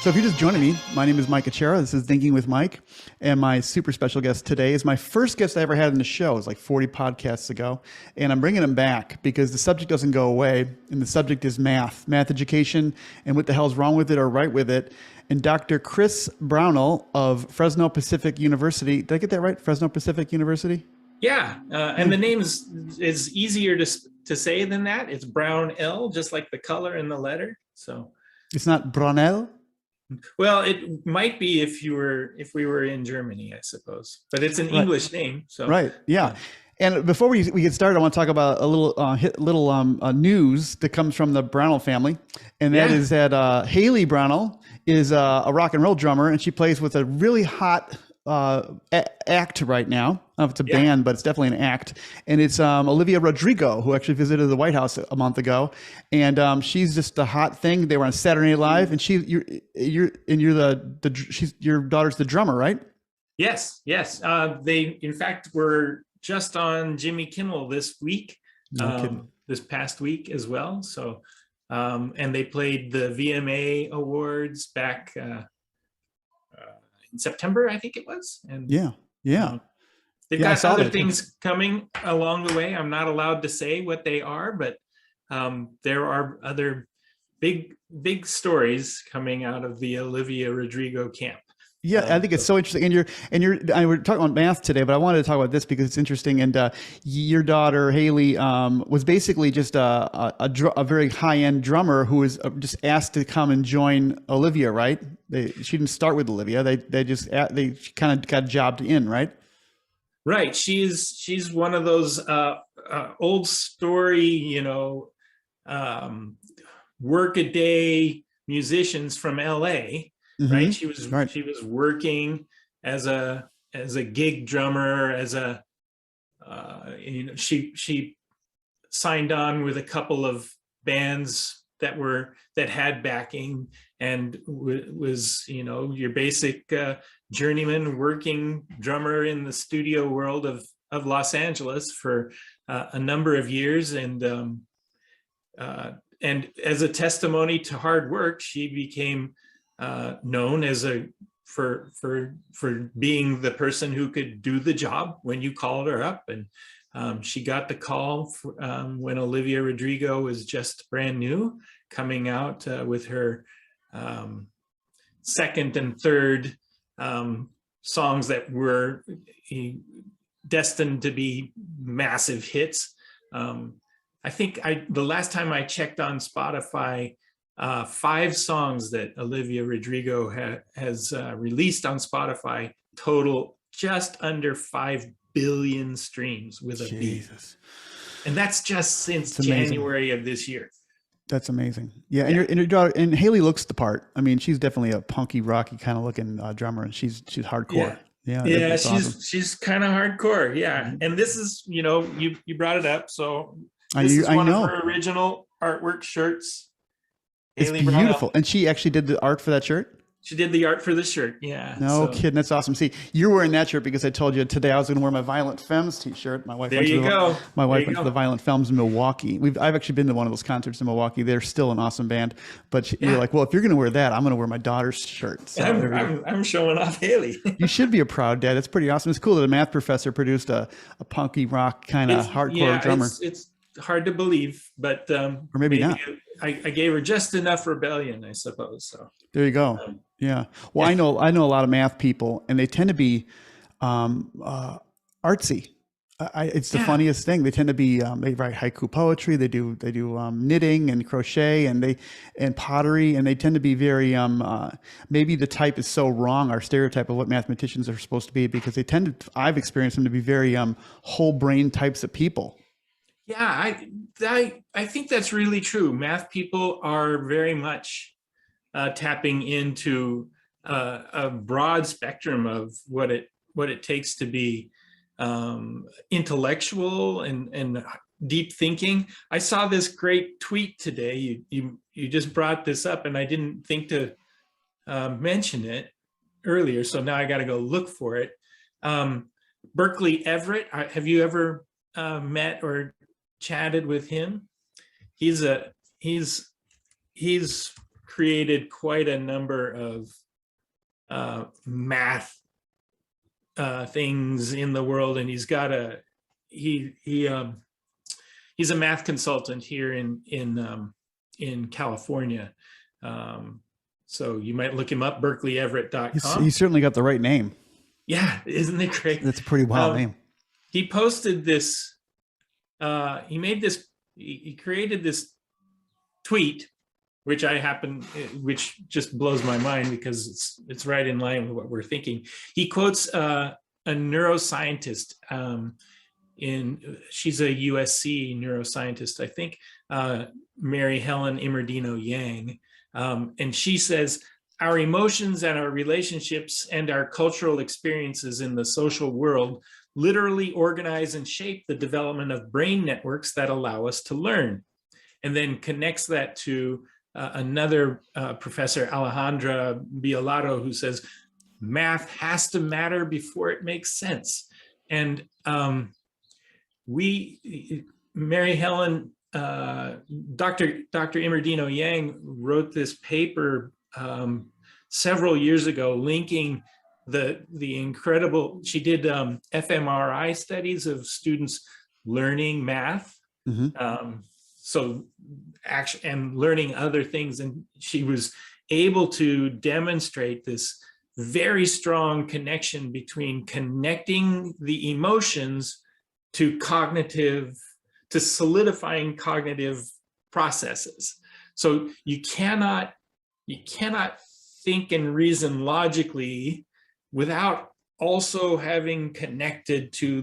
So if you're just joining me, my name is Mike Acerra. This is Thinking with Mike. And my super special guest today is my first guest I ever had in the show. It was like 40 podcasts ago. And I'm bringing him back because the subject doesn't go away. And the subject is math education, and what the hell's wrong with it or right with it. And Dr. Chris Brownell of Fresno Pacific University. Did I get that right? Fresno Pacific University? Yeah. And the name is easier to say than that. It's Brownell, just like the color and the letter. So it's not Brownell? Well, it might be if we were in Germany, I suppose, but it's an English name. So right, yeah. And before we get started, I want to talk about a little news that comes from the Brownell family, and that is that Haley Brownell is a rock and roll drummer, and she plays with a really hot act right now. I don't know if it's a band, but it's definitely an act. And it's Olivia Rodrigo, who actually visited the White House a month ago. And she's just a hot thing. They were on Saturday Night Live, and your daughter's the drummer, right? Yes. They in fact were just on Jimmy Kimmel this week, this past week as well. So and they played the VMA Awards back in September, I think it was. And they've got other things coming along the way. I'm not allowed to say what they are, but there are other big stories coming out of the Olivia Rodrigo camp. Yeah, I think it's so interesting. And we're talking about math today, but I wanted to talk about this because it's interesting. And your daughter Haley was basically just a very high-end drummer who was just asked to come and join Olivia, right? She didn't start with Olivia. They kind of got jobbed in, right? Right. She's one of those old story, work-a-day musicians from LA. Right. She was working as a gig drummer, she signed on with a couple of bands that had backing, and was, your basic journeyman working drummer in the studio world of Los Angeles for a number of years. And as a testimony to hard work, she became known as for being the person who could do the job when you called her up. And she got the call when Olivia Rodrigo was just brand new, coming out with her second and third songs that were destined to be massive hits. I think the last time I checked on Spotify, 5 songs that Olivia Rodrigo has released on Spotify total just under 5 billion streams with a B. And that's just since January of this year. That's amazing. Yeah. And your daughter, and Haley looks the part. I mean, she's definitely a punky, rocky kind of looking drummer, and she's hardcore. Yeah. She's kind of hardcore. Yeah. And this is, you brought it up. So this is one of her original artwork shirts. It's beautiful. Brownell. And she actually did the art for that shirt? She did the art for the shirt, yeah. No kidding, that's awesome. See, you're wearing that shirt because I told you today I was going to wear my Violent Femmes t-shirt. My wife went to the Violent Femmes in Milwaukee. I've actually been to one of those concerts in Milwaukee. They're still an awesome band. But you're like, well, if you're going to wear that, I'm going to wear my daughter's shirt. So I'm showing off Haley. You should be a proud dad. That's pretty awesome. It's cool that a math professor produced a punky rock kind of hardcore drummer. It's hard to believe, but or maybe not. I gave her just enough rebellion, I suppose. So there you go. Yeah. Well, I know a lot of math people, and they tend to be artsy. It's the funniest thing. They tend to be they write haiku poetry. They do knitting and crochet and pottery, and they tend to be very maybe the type is so wrong, our stereotype of what mathematicians are supposed to be, because they tend to, I've experienced them to be very whole brain types of people. Yeah, I think that's really true. Math people are very much tapping into a broad spectrum of what it takes to be intellectual and deep thinking. I saw this great tweet today. You just brought this up, and I didn't think to mention it earlier, so now I got to go look for it. Berkeley Everett, have you ever met or chatted with him? He's created quite a number of math things in the world, and he's a math consultant here in California. So you might look him up, berkeleyEverett.com. He's certainly got the right name. Yeah, isn't it great? That's a pretty wild name. He posted this. He created this tweet, which just blows my mind because it's right in line with what we're thinking. He quotes a neuroscientist. She's a USC neuroscientist, I think, Mary Helen Immerdino Yang. And she says, our emotions and our relationships and our cultural experiences in the social world literally organize and shape the development of brain networks that allow us to learn. And then connects that to another professor, Alejandra Biolato, who says, math has to matter before it makes sense. And Mary Helen, Dr. Immerdino Yang wrote this paper several years ago, linking the incredible, she did fMRI studies of students learning math. Mm-hmm. And learning other things. And she was able to demonstrate this very strong connection between connecting the emotions to solidifying cognitive processes. So you cannot think and reason logically without also having connected to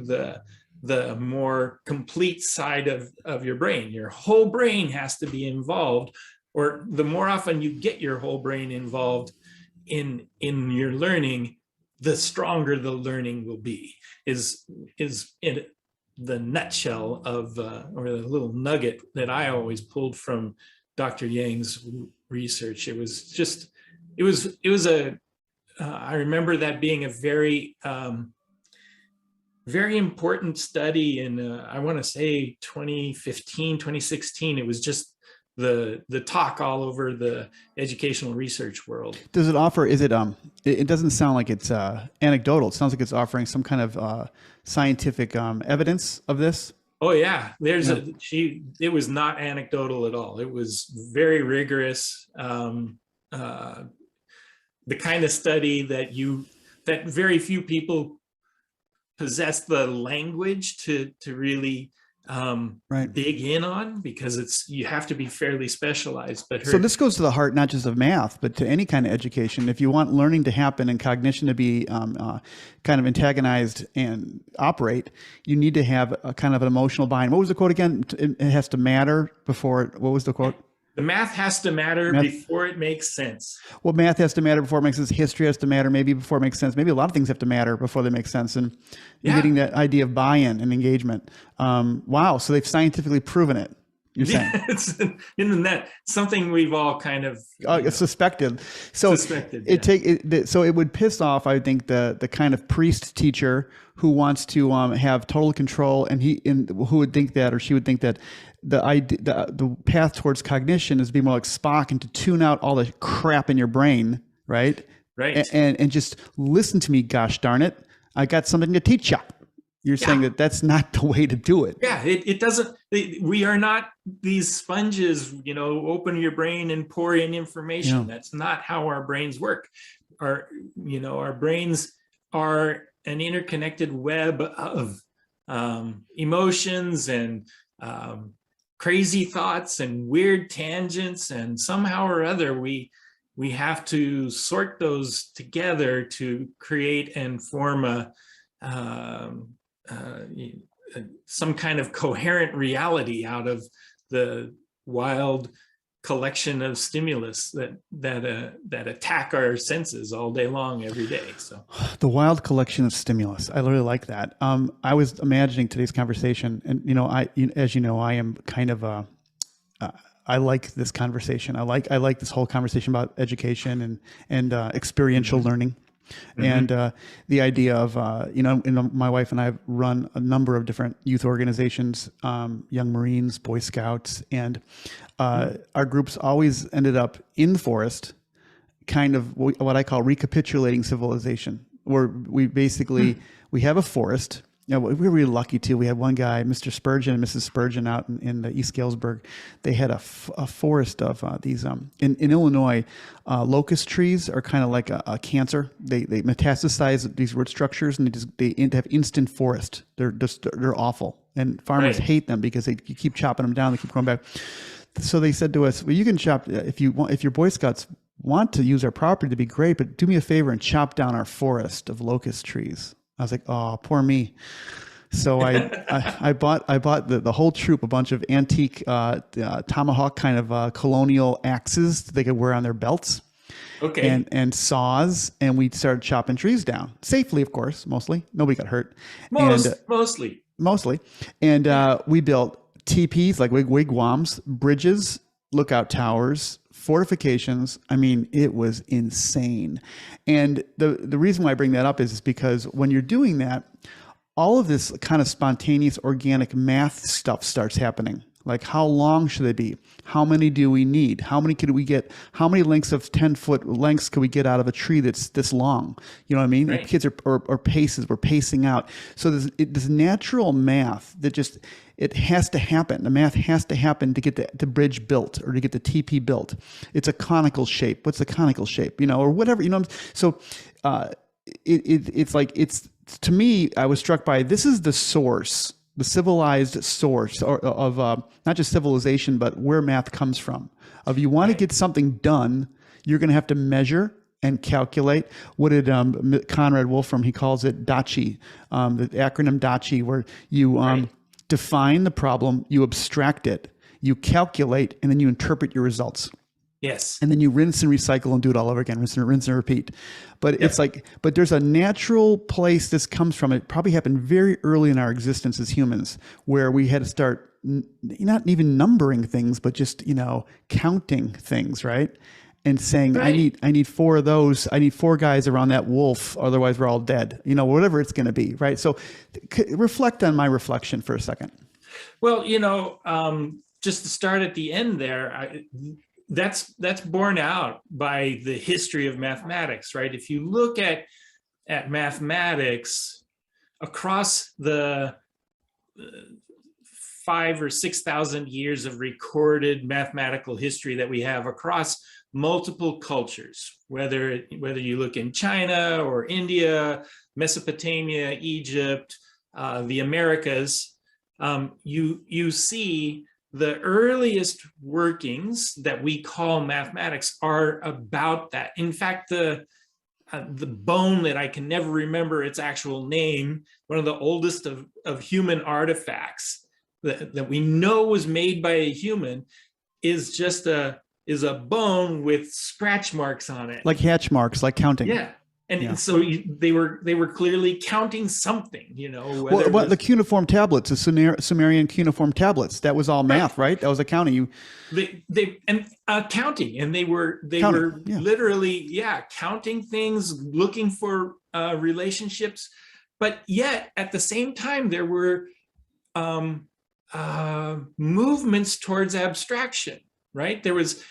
the more complete side of your brain. Your whole brain has to be involved, or the more often you get your whole brain involved in your learning, the stronger the learning will be, is in the nutshell of, or the little nugget that I always pulled from Dr. Yang's research. I remember that being a very important study in, I want to say 2015, 2016. It was just the talk all over the educational research world. Does it offer, it doesn't sound like it's anecdotal. It sounds like it's offering some kind of scientific evidence of this. Oh yeah, it was not anecdotal at all. It was very rigorous. The kind of study that very few people possess the language to really dig in on, because you have to be fairly specialized. So this goes to the heart, not just of math, but to any kind of education. If you want learning to happen and cognition to be kind of antagonized and operate, you need to have a kind of an emotional buy-in. What was the quote again? It has to matter before. What was the quote? The math has to matter before it makes sense. Well, math has to matter before it makes sense. History has to matter maybe before it makes sense. Maybe a lot of things have to matter before they make sense. And you're getting that idea of buy-in and engagement. Wow. So they've scientifically proven it. You're saying isn't that something we've all kind of suspected? So it would piss off, I think, the kind of priest teacher who wants to have total control, and who would think that, or she would think that the path towards cognition is being more like Spock, and to tune out all the crap in your brain, right? Right. And just listen to me, gosh darn it, I got something to teach you. You're saying that that's not the way to do it. Yeah, it doesn't. We are not these sponges, open your brain and pour in information. Yeah. That's not how our brains work. Our brains are an interconnected web of emotions and crazy thoughts and weird tangents, and somehow or other we have to sort those together to create and form some kind of coherent reality out of the wild collection of stimulus that attack our senses all day long, every day. So the wild collection of stimulus, I really like that. I was imagining today's conversation, and as you know, I am kind of I like this conversation. I like this whole conversation about education and experiential learning. And the idea of, my wife and I have run a number of different youth organizations, Young Marines, Boy Scouts, and our groups always ended up in the forest, kind of what I call recapitulating civilization, where we basically, we have a forest. We were really lucky too. We had one guy, Mr. Spurgeon and Mrs. Spurgeon, out in the East Galesburg. They had a forest of these. In Illinois, locust trees are kind of like a cancer. They metastasize these root structures, and they have instant forest. They're awful, and farmers hate them because you keep chopping them down. They keep growing back. So they said to us, "Well, you can chop if you want. If your Boy Scouts want to use our property, to be great, but do me a favor and chop down our forest of locust trees." I was like, "Oh, poor me." So I bought the whole troop a bunch of antique tomahawk kind of colonial axes that they could wear on their belts. Okay. And saws, and we started chopping trees down safely, of course. Mostly, nobody got hurt. Mostly. And we built teepees, like wigwams, bridges, lookout towers, fortifications. I mean, it was insane. And the reason why I bring that up is because when you're doing that, all of this kind of spontaneous organic math stuff starts happening. Like, how long should they be? How many do we need? How many could we get? How many lengths of 10-foot lengths could we get out of a tree that's this long? You know what I mean? Right. Kids are paces. We're pacing out. So this natural math that just, it has to happen. The math has to happen to get the bridge built or to get the TP built. It's a conical shape. What's the conical shape? Or whatever. So it's like, to me, I was struck by, this is the source, the civilized source of not just civilization, but where math comes from. If you want to get something done, you're going to have to measure and calculate. What did Conrad Wolfram, he calls it DACHI, the acronym DACHI, where you define the problem, you abstract it, you calculate, and then you interpret your results. Yes. And then you rinse and recycle and do it all over again, rinse and repeat. But it's like, but there's a natural place this comes from. It probably happened very early in our existence as humans, where we had to start not even numbering things, but just, counting things, right? And saying, right. I need 4 of those. I need 4 guys around that wolf. Otherwise we're all dead, whatever it's going to be. Right. So reflect on my reflection for a second. Well, just to start at the end there, that's borne out by the history of mathematics, right? If you look at mathematics across the 5,000 or 6,000 years of recorded mathematical history that we have across multiple cultures, whether you look in China or India, Mesopotamia, Egypt, the Americas, you see the earliest workings that we call mathematics are about that. In fact, the bone that I can never remember its actual name, one of the oldest of human artifacts that we know was made by a human, is just a bone with scratch marks on it, like hatch marks, like counting. Yeah. And so they were clearly counting something, the cuneiform tablets, the Sumerian cuneiform tablets, that was all math, right? That was accounting. Counting, and they were literally counting things, looking for relationships, but yet at the same time there were movements towards abstraction, right? There was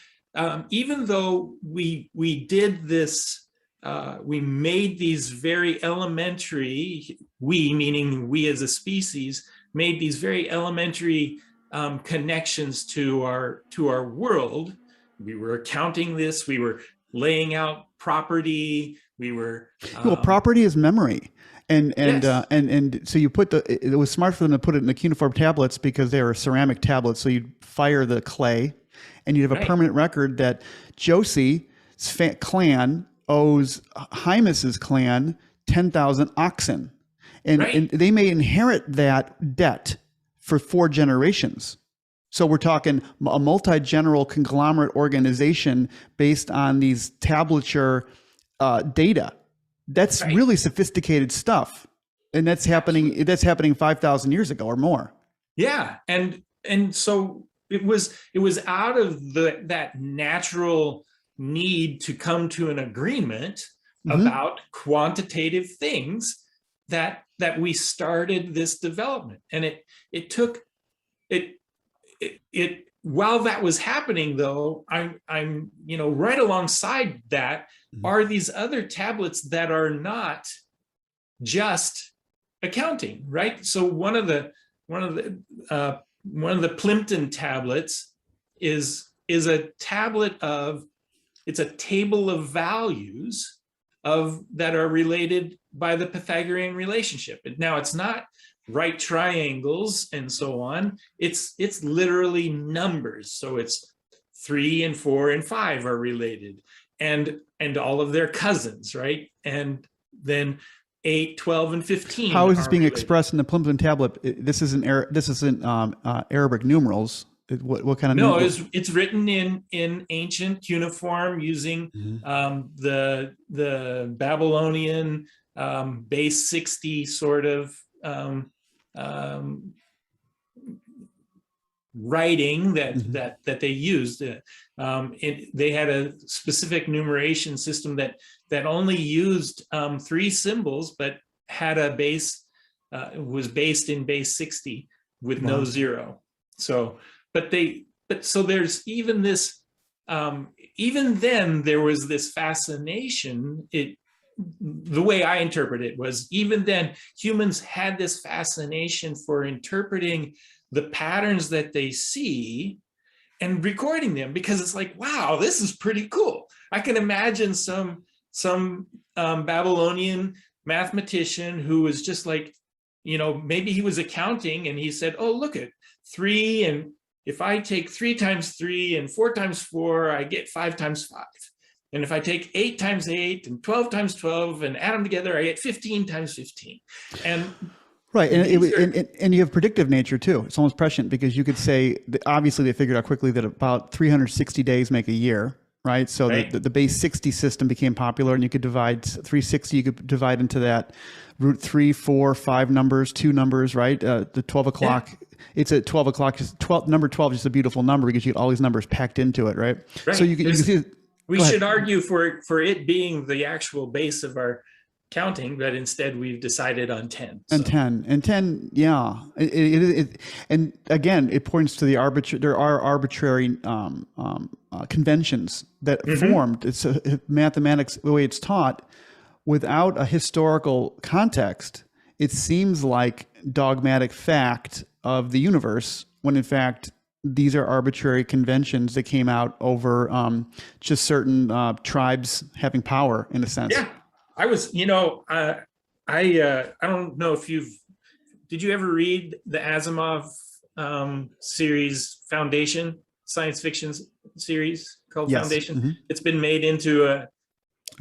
even though we did this. We made these very elementary, meaning we as a species, made these very elementary connections to our world. We were counting this, we were laying out property, we were... property is memory. And so you put it was smart for them to put it in the cuneiform tablets because they were ceramic tablets. So you'd fire the clay and you'd have a permanent record that Josie's clan owes Hymus's clan 10,000 oxen. And they may inherit that debt for 4 generations. So we're talking a multi-general conglomerate organization based on these tablature data. That's really sophisticated stuff. And that's happening 5,000 years ago or more. Yeah. And so it was out of that natural need to come to an agreement about quantitative things that we started this development. And it took it while that was happening, though, I'm right alongside that are these other tablets that are not just accounting, right? So one of the Plimpton tablets is a tablet of, it's a table of values that are related by the Pythagorean relationship. Now it's not right triangles and so on. It's literally numbers. So it's 3 and 4 and 5 are related, and all of their cousins, right? And then 8, 12, and 15. How is this being expressed in the Plimpton tablet? This isn't Arabic numerals. What kind of numerals? No, it's written in ancient cuneiform using the Babylonian base 60 sort of writing that they used. They had a specific numeration system that only used 3 symbols, but had a base, was based in base 60 with no 0. So, so there's even this, even then there was this fascination. The way I interpret it was, even then humans had this fascination for interpreting the patterns that they see and recording them, because it's like, wow, this is pretty cool. I can imagine some Babylonian mathematician who was just like, maybe he was accounting and he said, oh, look at 3, and if I take 3 times 3 and 4 times 4, I get 5 times 5. And if I take 8 times 8 and 12 times 12 and add them together, I get 15 times 15. And right, and you have predictive nature too. It's almost prescient, because you could say, obviously they figured out quickly that about 360 days make a year, right? So right. The base 60 system became popular, and you could divide 360. You could divide into that root 3, 4, 5 numbers, 2 numbers, right? The 12 o'clock. Yeah. It's at 12 o'clock. Number 12 is just a beautiful number, because you get all these numbers packed into it, right? So you can see. We should argue for it being the actual base of our counting, but instead we've decided on 10. So. And 10, yeah. And again, it points to there are arbitrary conventions that formed. It's mathematics, the way it's taught, without a historical context. It seems like dogmatic fact of the universe, when in fact these are arbitrary conventions that came out over just certain tribes having power, in a sense. Yeah, I was, I don't know if did you ever read the Asimov series Foundation, science fiction series called Foundation? It's been made into a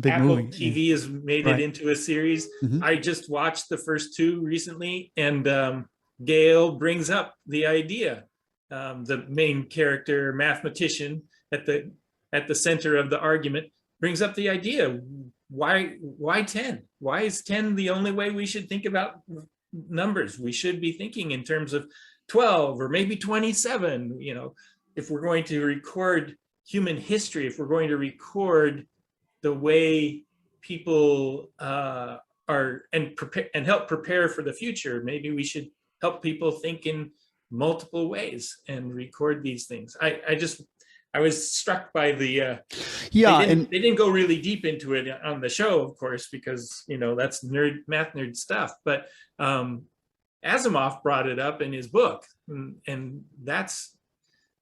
big Apple movie. TV has made it into a series. I just watched the first 2 recently, and Gail brings up the idea. The main character, mathematician at the center of the argument, brings up the idea: why 10? Why is 10 the only way we should think about numbers? We should be thinking in terms of 12 or maybe 27. If we're going to record human history, if we're going to record the way people are and help prepare for the future, maybe we should help people think in multiple ways and record these things. I was struck by the they didn't go really deep into it on the show, of course, because that's math nerd stuff, but Asimov brought it up in his book, and that's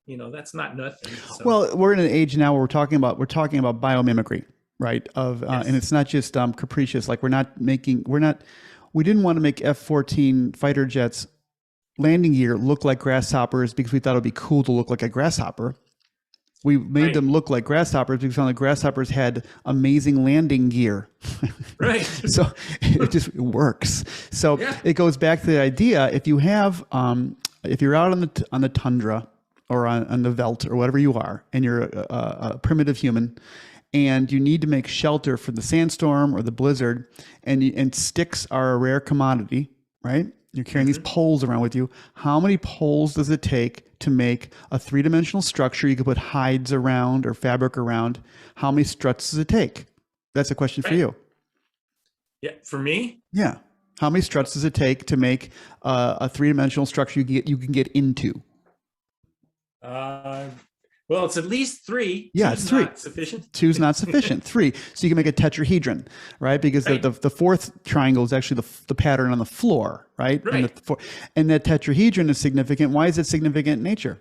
not nothing. So. Well, we're in an age now where we're talking about biomimicry, right? And it's not just capricious. Like we didn't want to make F-14 fighter jets landing gear look like grasshoppers because we thought it would be cool to look like a grasshopper. We made them look like grasshoppers because we found that grasshoppers had amazing landing gear. Right. So it just works. So it goes back to the idea: if you have, if you're out on the tundra or on the veldt or whatever you are, and you're a primitive human, and you need to make shelter for the sandstorm or the blizzard, and sticks are a rare commodity, right? You're carrying these poles around with you. How many poles does it take to make a 3-dimensional structure you could put hides around or fabric around? How many struts does it take? That's a question for you. Yeah, for me. Yeah. How many struts does it take to make a three-dimensional structure you can get into? Well, it's at least three. Yeah, Two's it's three. not sufficient. Two's not sufficient. Three. So you can make a tetrahedron, right? Because Right. the fourth triangle is actually the pattern on the floor, right? Right. And that tetrahedron is significant. Why is it significant in nature?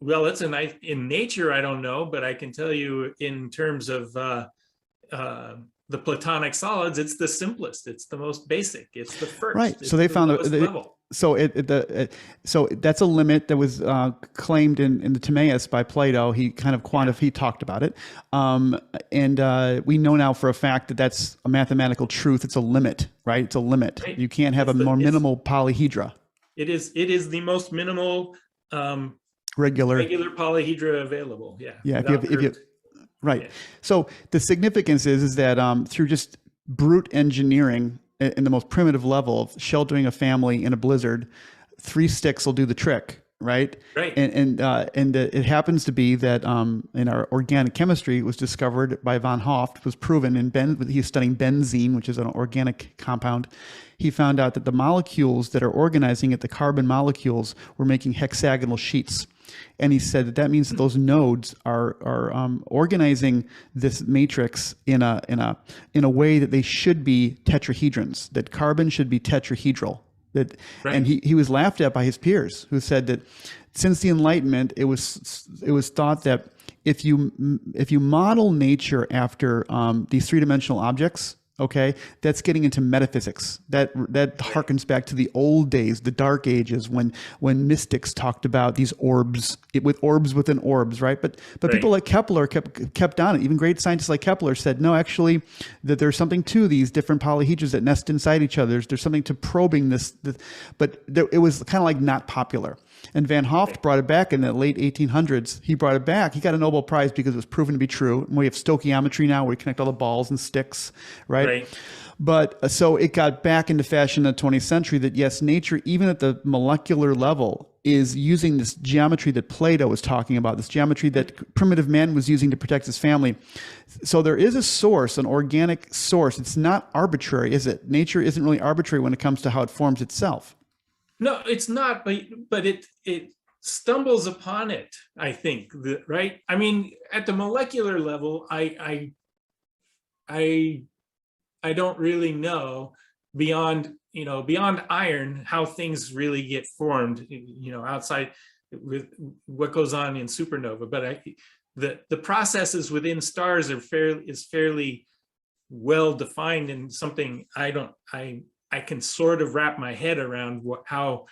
Well, it's a nice in nature. I don't know, but I can tell you in terms of the Platonic solids, it's the simplest. It's the most basic. It's the first. Right. It's So they the found lowest level. So so that's a limit that was claimed in the Timaeus by Plato. He kind of he talked about it, and we know now for a fact that that's a mathematical truth. It's a limit, right? It's a limit. Right. You can't have more minimal polyhedra. It is the most minimal Regular polyhedra available. Yeah. Yeah. If you right. Yeah. So the significance is that through just brute engineering in the most primitive level of sheltering a family in a blizzard, 3 sticks will do the trick, right? Right. And it happens to be that in our organic chemistry, it was discovered by von Hoft, was proven he was studying benzene, which is an organic compound. He found out that the molecules that are organizing it, the carbon molecules, were making hexagonal sheets. And he said that means that those nodes are organizing this matrix in a way that they should be tetrahedrons. That carbon should be tetrahedral. Right. And he was laughed at by his peers, who said that since the Enlightenment, it was thought that if you model nature after these three-dimensional objects, okay, that's getting into metaphysics. That harkens back to the old days, the Dark Ages, when mystics talked about these orbs with orbs within orbs, right? But people like Kepler kept on it. Even great scientists like Kepler said, no, actually, that there's something to these different polyhedras that nest inside each other. There's something to probing this, but it was kind of like not popular. And Van Hoft brought it back in the late 1800s. He brought it back. He got a Nobel Prize because it was proven to be true. And we have stoichiometry now, where we connect all the balls and sticks, right? But so it got back into fashion in the 20th century that yes, nature, even at the molecular level, is using this geometry that Plato was talking about, this geometry that primitive man was using to protect his family. So there is a source, an organic source. It's not arbitrary, is it? Nature isn't really arbitrary when it comes to how it forms itself. No, it's not, but it stumbles upon it, I think, right? I mean, at the molecular level, I don't really know beyond iron how things really get formed, outside with what goes on in supernova. But the processes within stars are fairly well defined, and something I can sort of wrap my head around how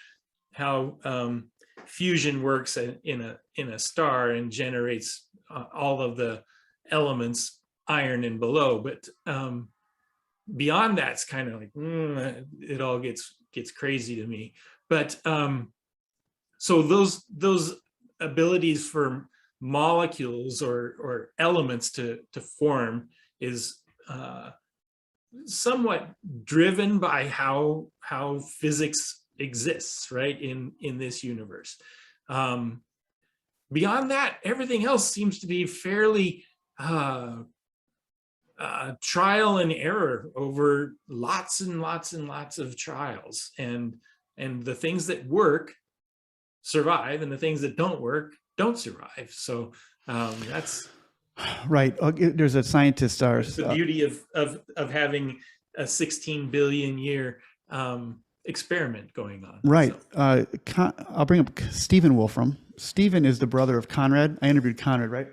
fusion works in a star and generates all of the elements, iron and below. But beyond that, it's kind of like it all gets crazy to me. But so those abilities for molecules or elements to form is somewhat driven by how physics exists, right, in this universe. Beyond that, everything else seems to be fairly trial and error over lots and lots and lots of trials, and the things that work survive, and the things that don't work don't survive. So that's right. There's a scientist. The beauty of having a 16 billion year experiment going on. Right. So. I'll bring up Stephen Wolfram. Stephen is the brother of Conrad. I interviewed Conrad, right?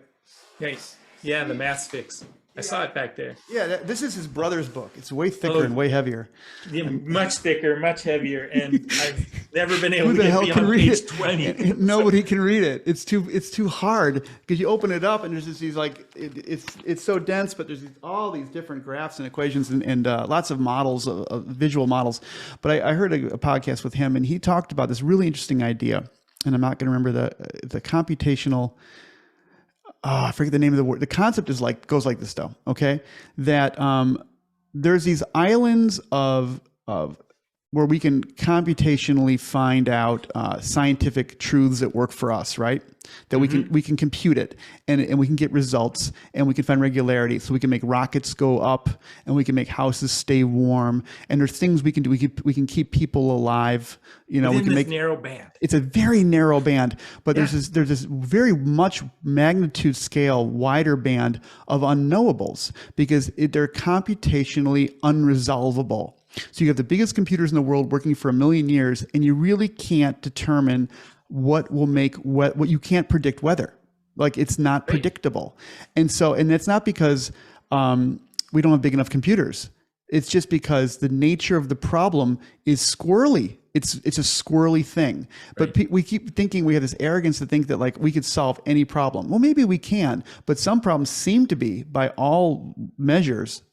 Nice. Yeah, the Mass Fix. I saw it back there. Yeah, this is his brother's book. It's way thicker and way heavier. Yeah, much thicker, much heavier, and I've never been able to get beyond page 20. Nobody can read it. It's too hard because you open it up and there's these it's so dense, but there's all these different graphs and equations and lots of models, of visual models. But I heard a podcast with him, and he talked about this really interesting idea, and I'm not going to remember the computational. I forget the name of the word. The concept is goes like this though. Okay, that there's these islands of where we can computationally find out scientific truths that work for us, right? That we can compute it, and we can get results, and we can find regularity. So we can make rockets go up, and we can make houses stay warm. And there's things we can do. We can keep people alive. You know, within we can this make narrow band. It's a very narrow band, but there's this very much magnitude scale wider band of unknowables because they're computationally unresolvable. So you have the biggest computers in the world working for 1 million years, and you really can't determine what will make what you can't predict weather. Like it's not predictable. And that's not because we don't have big enough computers. It's just because the nature of the problem is squirrely. It's a squirrely thing. But we keep thinking, we have this arrogance to think that like we could solve any problem. Well, maybe we can, but some problems seem to be, by all measures,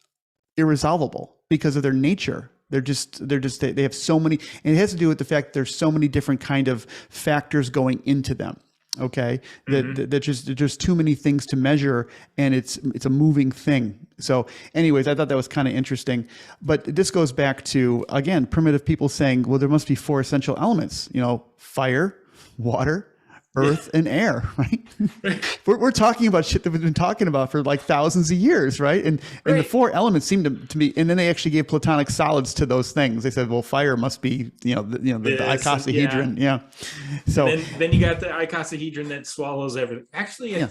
irresolvable because of their nature. They have so many, and it has to do with the fact there's so many different kind of factors going into them. Okay, that just too many things to measure, and it's a moving thing. So, anyways, I thought that was kind of interesting. But this goes back to, again, primitive people saying, well, there must be 4 essential elements. You know, fire, water, earth, and air, right? We're talking about shit that we've been talking about for like thousands of years, right? And the 4 elements seem to be, and then they actually gave platonic solids to those things. They said, well, fire must be, the icosahedron, So then you got the icosahedron that swallows everything. Actually, I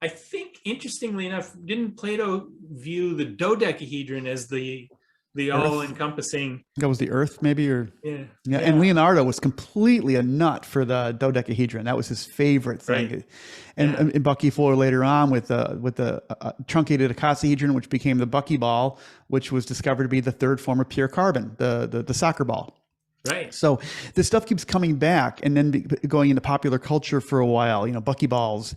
think interestingly enough, didn't Plato view the dodecahedron as the all-encompassing? That was the Earth, maybe, or And Leonardo was completely a nut for the dodecahedron. That was his favorite thing. Right. And Bucky Fuller later on with the truncated icosahedron, which became the buckyball, which was discovered to be the 3rd form of pure carbon, the soccer ball. Right. So this stuff keeps coming back, and then going into popular culture for a while. Buckyballs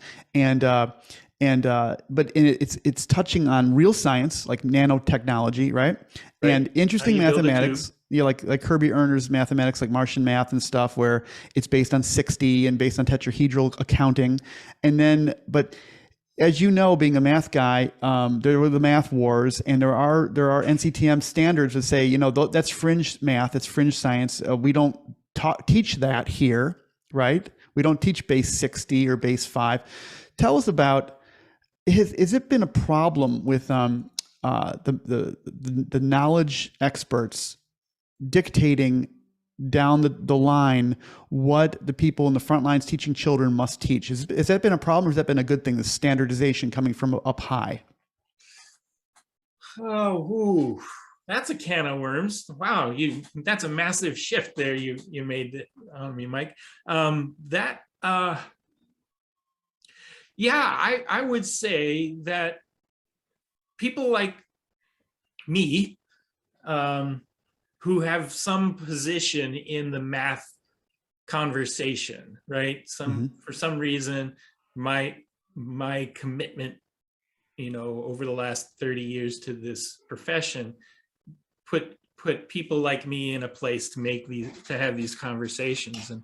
but it's touching on real science like nanotechnology, right? And interesting mathematics, like Herbie Earner's mathematics, like Martian math and stuff, where it's based on 60 and based on tetrahedral accounting. And then, but as you know, being a math guy, there were the math wars, and there are NCTM standards that say, that's fringe math, it's fringe science. We don't teach that here, right? We don't teach base 60 or base 5. Tell us about, has it been a problem with the knowledge experts dictating down the line what the people in the front lines teaching children must teach? Has that been a problem, or has that been a good thing, the standardization coming from up high? Oh, that's a can of worms. Wow, that's a massive shift there you made on me, Mike. I would say that people like me, who have some position in the math conversation, right? For some reason, my commitment, over the last 30 years to this profession, put people like me in a place to have these conversations. And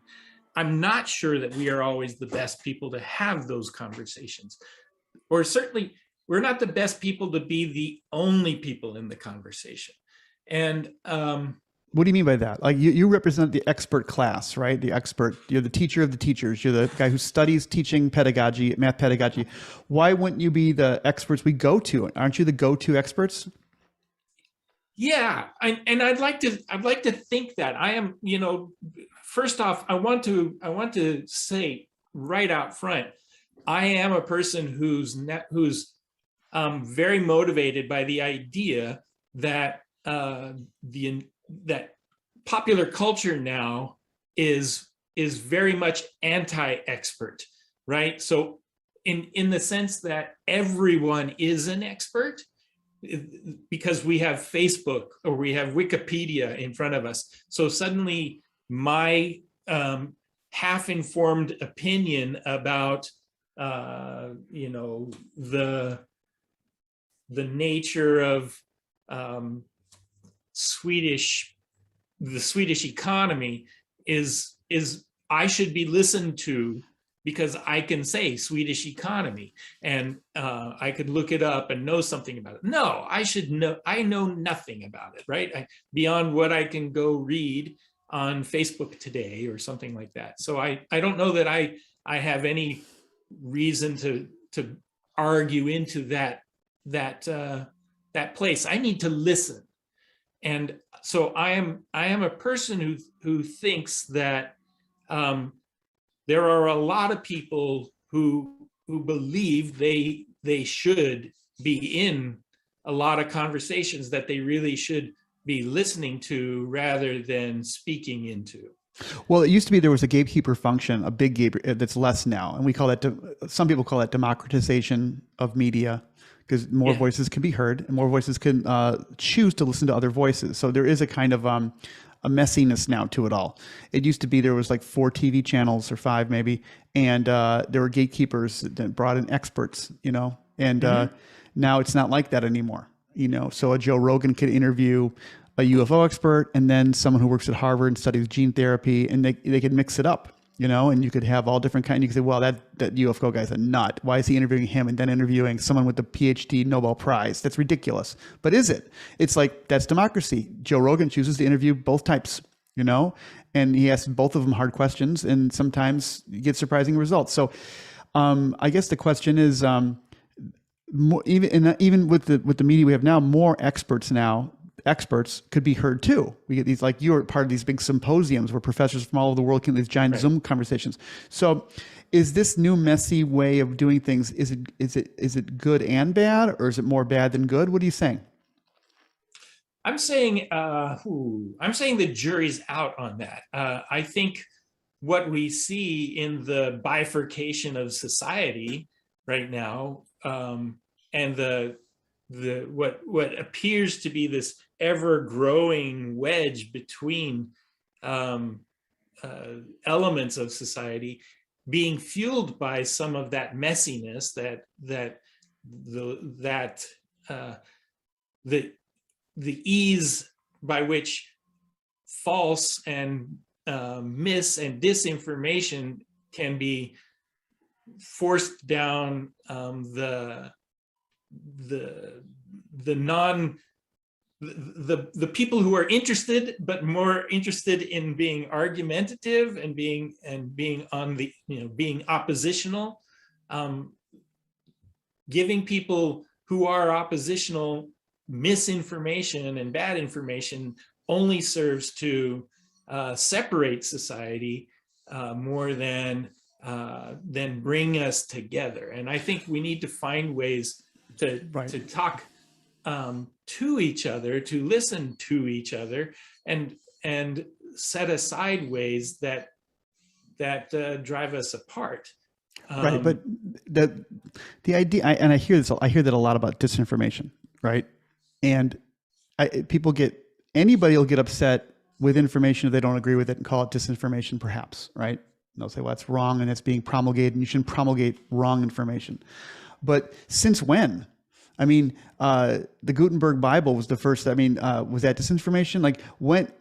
I'm not sure that we are always the best people to have those conversations, or certainly we're not the best people to be the only people in the conversation. And what do you mean by that? Like you represent the expert class, right? The expert, you're the teacher of the teachers. You're the guy who studies teaching pedagogy, math pedagogy. Why wouldn't you be the experts we go to? Aren't you the go-to experts? Yeah, and I'd like to think that I am. First off, I want to say right out front, I am a person who's very motivated by the idea that that popular culture now is very much anti-expert, right? So in the sense that everyone is an expert, because we have Facebook or we have Wikipedia in front of us. So suddenly my half-informed opinion about the nature of the Swedish economy is I should be listened to because I can say Swedish economy and I could look it up and know something about it. No, I know nothing about it, right? Beyond what I can go read on Facebook today or something like that. So I don't know that I have any reason to argue into that place. I need to listen. And so I am a person who thinks that there are a lot of people who believe they should be in a lot of conversations that they really should be listening to rather than speaking into. Well, it used to be there was a gatekeeper function, a big gatekeeper that's less now. And we call that, some people call that democratization of media, because more voices can be heard and more voices can choose to listen to other voices. So there is a kind of a messiness now to it all. It used to be there was like 4 TV channels or 5 maybe, and there were gatekeepers that brought in experts, and now it's not like that anymore. So a Joe Rogan could interview a UFO expert and then someone who works at Harvard and studies gene therapy, and they could mix it up, and you could have all different kinds. You could say, well, that UFO guy's a nut. Why is he interviewing him and then interviewing someone with the PhD Nobel Prize? That's ridiculous. But is it? It's like, that's democracy. Joe Rogan chooses to interview both types, and he asks both of them hard questions, and sometimes you get surprising results. So I guess the question is, even with the media we have now, more experts could be heard too. We get these, like, you're part of these big symposiums where professors from all over the world can have these giant Zoom conversations. So is this new messy way of doing things, is it good and bad, or is it more bad than good? What are you saying? I'm saying the jury's out on that. I think what we see in the bifurcation of society right now, and what appears to be this ever-growing wedge between elements of society, being fueled by some of that messiness, the ease by which false and mis and disinformation can be forced down the people who are interested, but more interested in being argumentative and being on the, being oppositional, giving people who are oppositional misinformation and bad information only serves to separate society more than bring us together. And I think we need to find ways to talk to each other, to listen to each other, and set aside ways that drive us apart. Right, but the idea, and I hear that a lot about disinformation, right? And anybody will get upset with information if they don't agree with it and call it disinformation, perhaps, right? And they'll say, well, that's wrong and it's being promulgated and you shouldn't promulgate wrong information. But since when? I mean, the Gutenberg Bible was the first. I mean, was that disinformation? Like, when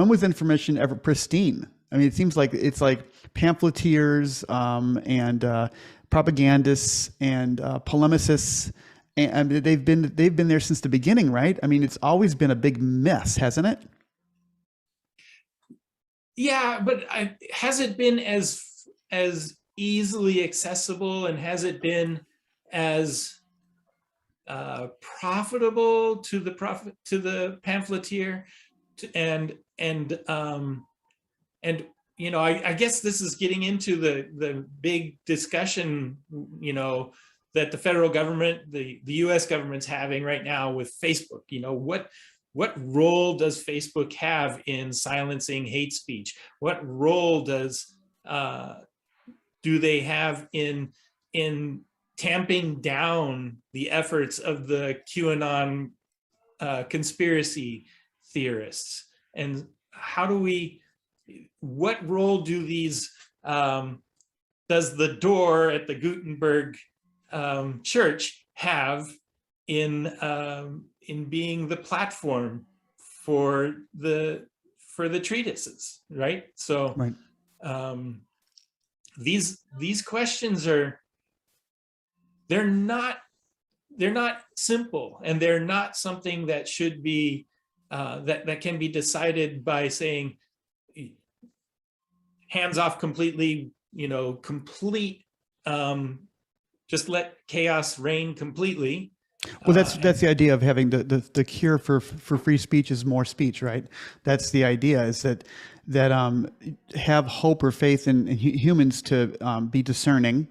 was information ever pristine? I mean, it seems like it's like pamphleteers and propagandists and polemicists, and they've been there since the beginning, right? I mean, it's always been a big mess, hasn't it? Yeah, but has it been as easily accessible, and has it been as profitable to the pamphleteer? I guess this is getting into the big discussion, that the federal government, the U.S. government's having right now with Facebook. What role does Facebook have in silencing hate speech? What role do they have in tamping down the efforts of the QAnon conspiracy theorists? And what role do these, does the door at the Gutenberg church have in being the platform for the treatises, right? So, right. these questions they're not simple, and they're not something that should be that can be decided by saying hands off completely, complete, just let chaos reign completely. Well, that's the idea of having the cure for free speech is more speech, right? That's the idea, is that have hope or faith in humans to be discerning.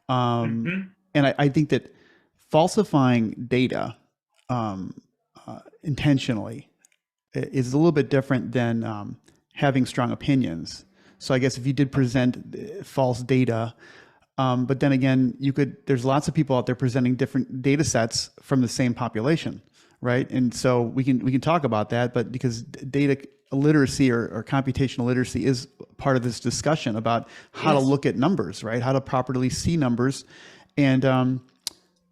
And I think that falsifying data intentionally is a little bit different than having strong opinions. So I guess if you did present false data, but then again, there's lots of people out there presenting different data sets from the same population, right? And so we can talk about that, but because data literacy or computational literacy is part of this discussion about how to look at numbers, right? How to properly see numbers. And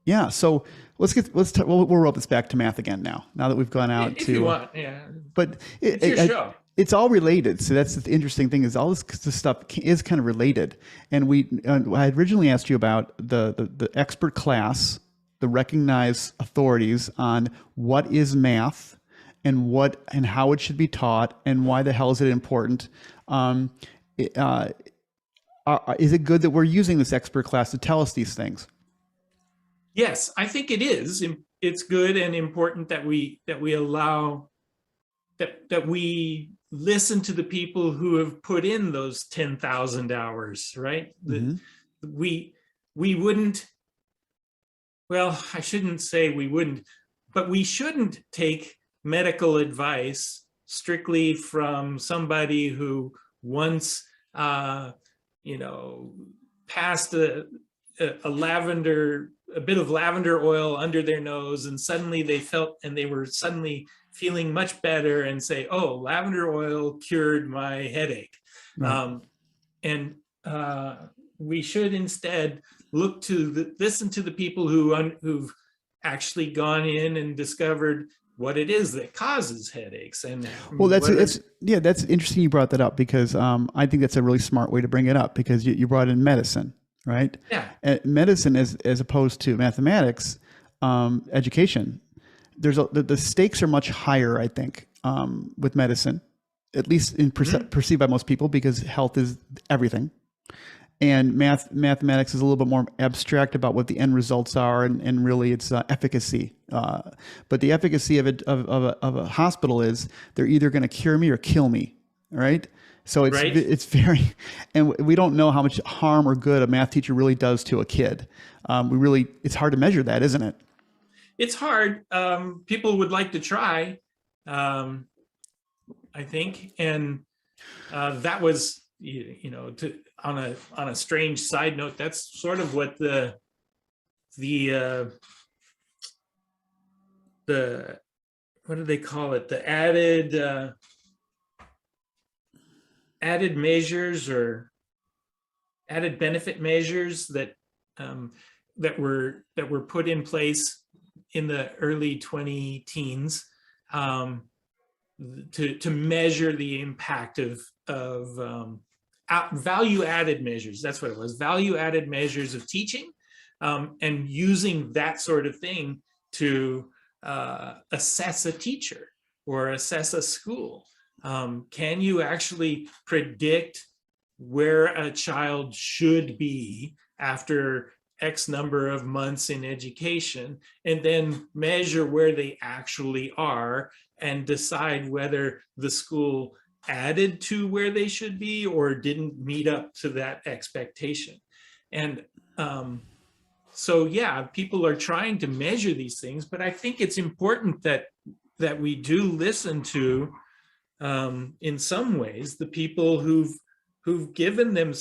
yeah, so we'll roll this back to math again now that we've gone out if you want, yeah. But it's your show. It's all related. So that's the interesting thing, is all this stuff is kind of related. And I had originally asked you about the expert class, the recognized authorities on what is math and how it should be taught and why the hell is it important. Is it good that we're using this expert class to tell us these things? Yes, I think it is. It's good and important that we allow that we listen to the people who have put in those 10,000 hours, right? We wouldn't, well, I shouldn't say we wouldn't, but we shouldn't take medical advice strictly from somebody who once, passed a bit of lavender oil under their nose, and suddenly they were suddenly feeling much better, and say, oh, lavender oil cured my headache. Right. We should instead listen to the people who've actually gone in and discovered what it is that causes headaches. And well, that's interesting you brought that up, because I think that's a really smart way to bring it up, because you brought in medicine, right? Yeah. Medicine as opposed to mathematics, education. The stakes are much higher, I think, with medicine, at least perceived by most people, because health is everything. And mathematics is a little bit more abstract about what the end results are, and really it's efficacy. But the efficacy of a hospital is they're either going to cure me or kill me, right? So it's very, and we don't know how much harm or good a math teacher really does to a kid. It's hard to measure that, isn't it? It's hard. People would like to try, I think, and that was, on a strange side note, that's sort of what the what do they call it? The added measures or added benefit measures that were put in place in the early 2010s to measure the impact of value-added measures. That's what it was, value-added measures of teaching, and using that sort of thing to assess a teacher or assess a school. Can you actually predict where a child should be after X number of months in education, and then measure where they actually are and decide whether the school added to where they should be or didn't meet up to that expectation? And so, yeah, people are trying to measure these things, but I think it's important that we do listen to, in some ways, the people who've given their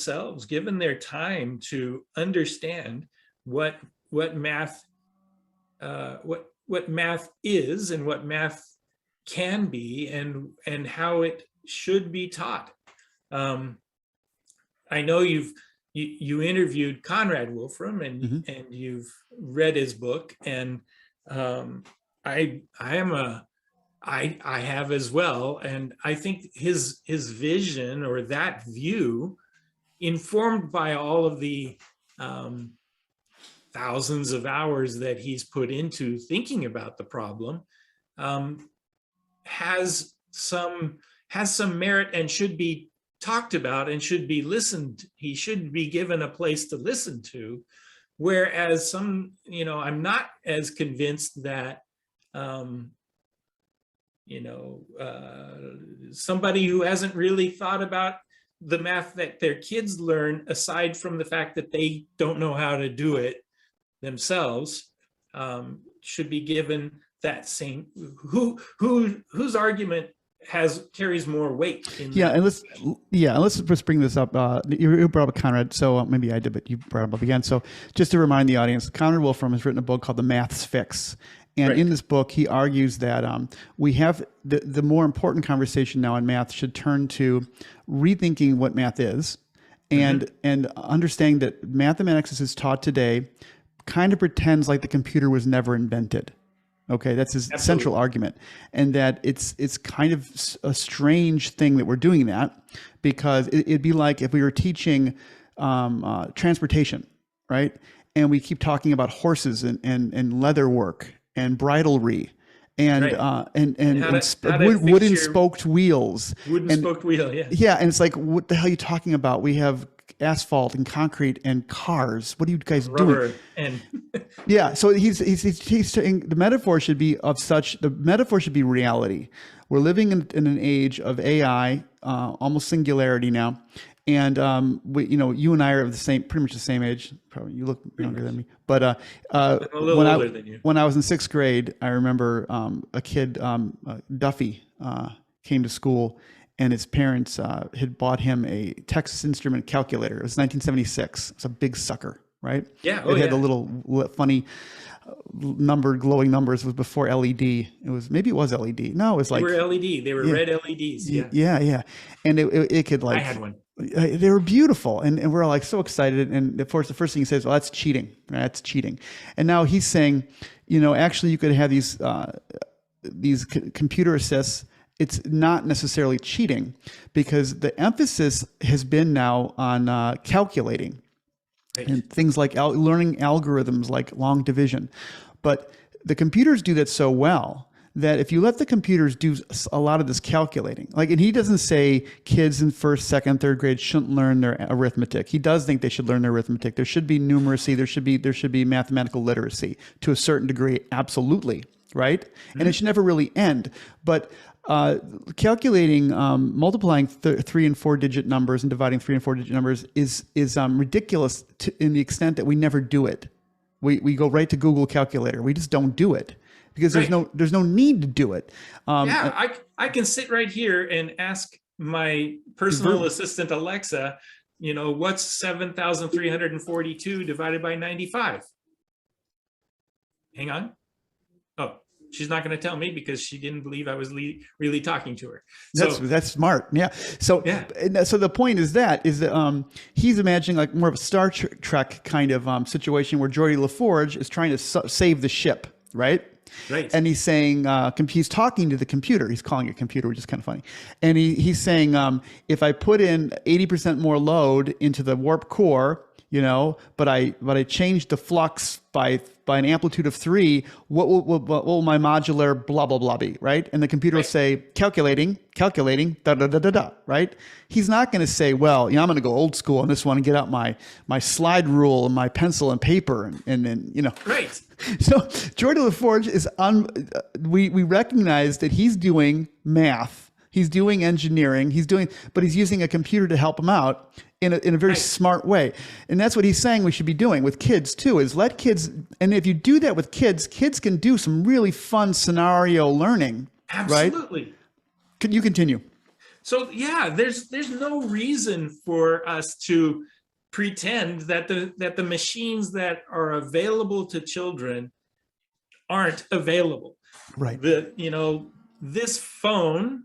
time to understand what math is and what math can be, and how it should be taught. I know you interviewed Conrad Wolfram, and you've read his book, and I have as well, and I think his vision, or that view, informed by all of the thousands of hours that he's put into thinking about the problem, has some merit and should be talked about and should be listened. He should be given a place to listen to. Whereas some, I'm not as convinced that, somebody who hasn't really thought about the math that their kids learn, aside from the fact that they don't know how to do it themselves, should be given that same, whose argument carries more weight. Let's just bring this up. You brought up Conrad, so maybe I did, but you brought it up again. So just to remind the audience, Conrad Wolfram has written a book called The Math's Fix. And in this book, he argues that we have the more important conversation now in math should turn to rethinking what math is, and understanding that mathematics as is taught today kind of pretends like the computer was never invented. Okay, that's his central argument, and that it's kind of a strange thing that we're doing that, because it'd be like if we were teaching transportation, right? And we keep talking about horses and leather work and bridlery and wooden spoked wheels. Spoked wheel, yeah. Yeah, and it's like, what the hell are you talking about? We have asphalt and concrete and cars. What are you guys doing? Yeah, so he's saying the metaphor should be reality. We're living in an age of AI, almost singularity now. And you and I are pretty much the same age. Probably you look younger than me. But I'm a little older than you. When I was in 6th grade, I remember a kid, Duffy, came to school, and his parents had bought him a Texas Instrument calculator. It was 1976. It's a big sucker, right? Yeah. It had the little funny numbered glowing numbers. It was before LED. Maybe it was LED. No, it was like they were LED. They were red LEDs. Yeah. Yeah. And it could like. I had one. They were beautiful, and we're like so excited. And of course, the first thing he says, "Well, that's cheating. That's cheating." And now he's saying, actually, you could have these computer assists. It's not necessarily cheating, because the emphasis has been now on calculating and things like learning algorithms like long division. But the computers do that so well that if you let the computers do a lot of this calculating, and he doesn't say kids in 1st, 2nd, 3rd grade shouldn't learn their arithmetic. He does think they should learn their arithmetic. There should be numeracy. There should be mathematical literacy to a certain degree. Absolutely. Right. Mm-hmm. And it should never really end. But calculating, multiplying 3 and 4 digit numbers and dividing 3 and 4 digit numbers is ridiculous in the extent that we never do it. We go right to Google Calculator. We just don't do it, because there's no need to do it. I can sit right here and ask my personal assistant Alexa, what's 7,342 divided by 95? Hang on. Oh, she's not going to tell me because she didn't believe I was really talking to her. So that's smart. Yeah. So the point is that he's imagining like more of a Star Trek kind of situation where Geordi LaForge is trying to save the ship, right? Right. And he's saying, he's talking to the computer. He's calling it computer, which is kind of funny. And he's saying, if I put in 80% more load into the warp core, but I changed the flux by an amplitude of 3, what will my modular blah, blah, blah be, right? And the computer will say, calculating, da, da, da, da, da, right? He's not going to say, well, I'm going to go old school on this one and get out my slide rule and my pencil and paper and Right. So Geordi LaForge is we recognize that he's doing math. He's doing engineering. But he's using a computer to help him out in a very smart way. And that's what he's saying we should be doing with kids too, is let kids, and if you do that with kids can do some really fun scenario learning. Absolutely. Right? Could you continue? So there's no reason for us to pretend that the machines that are available to children aren't available. Right. This phone,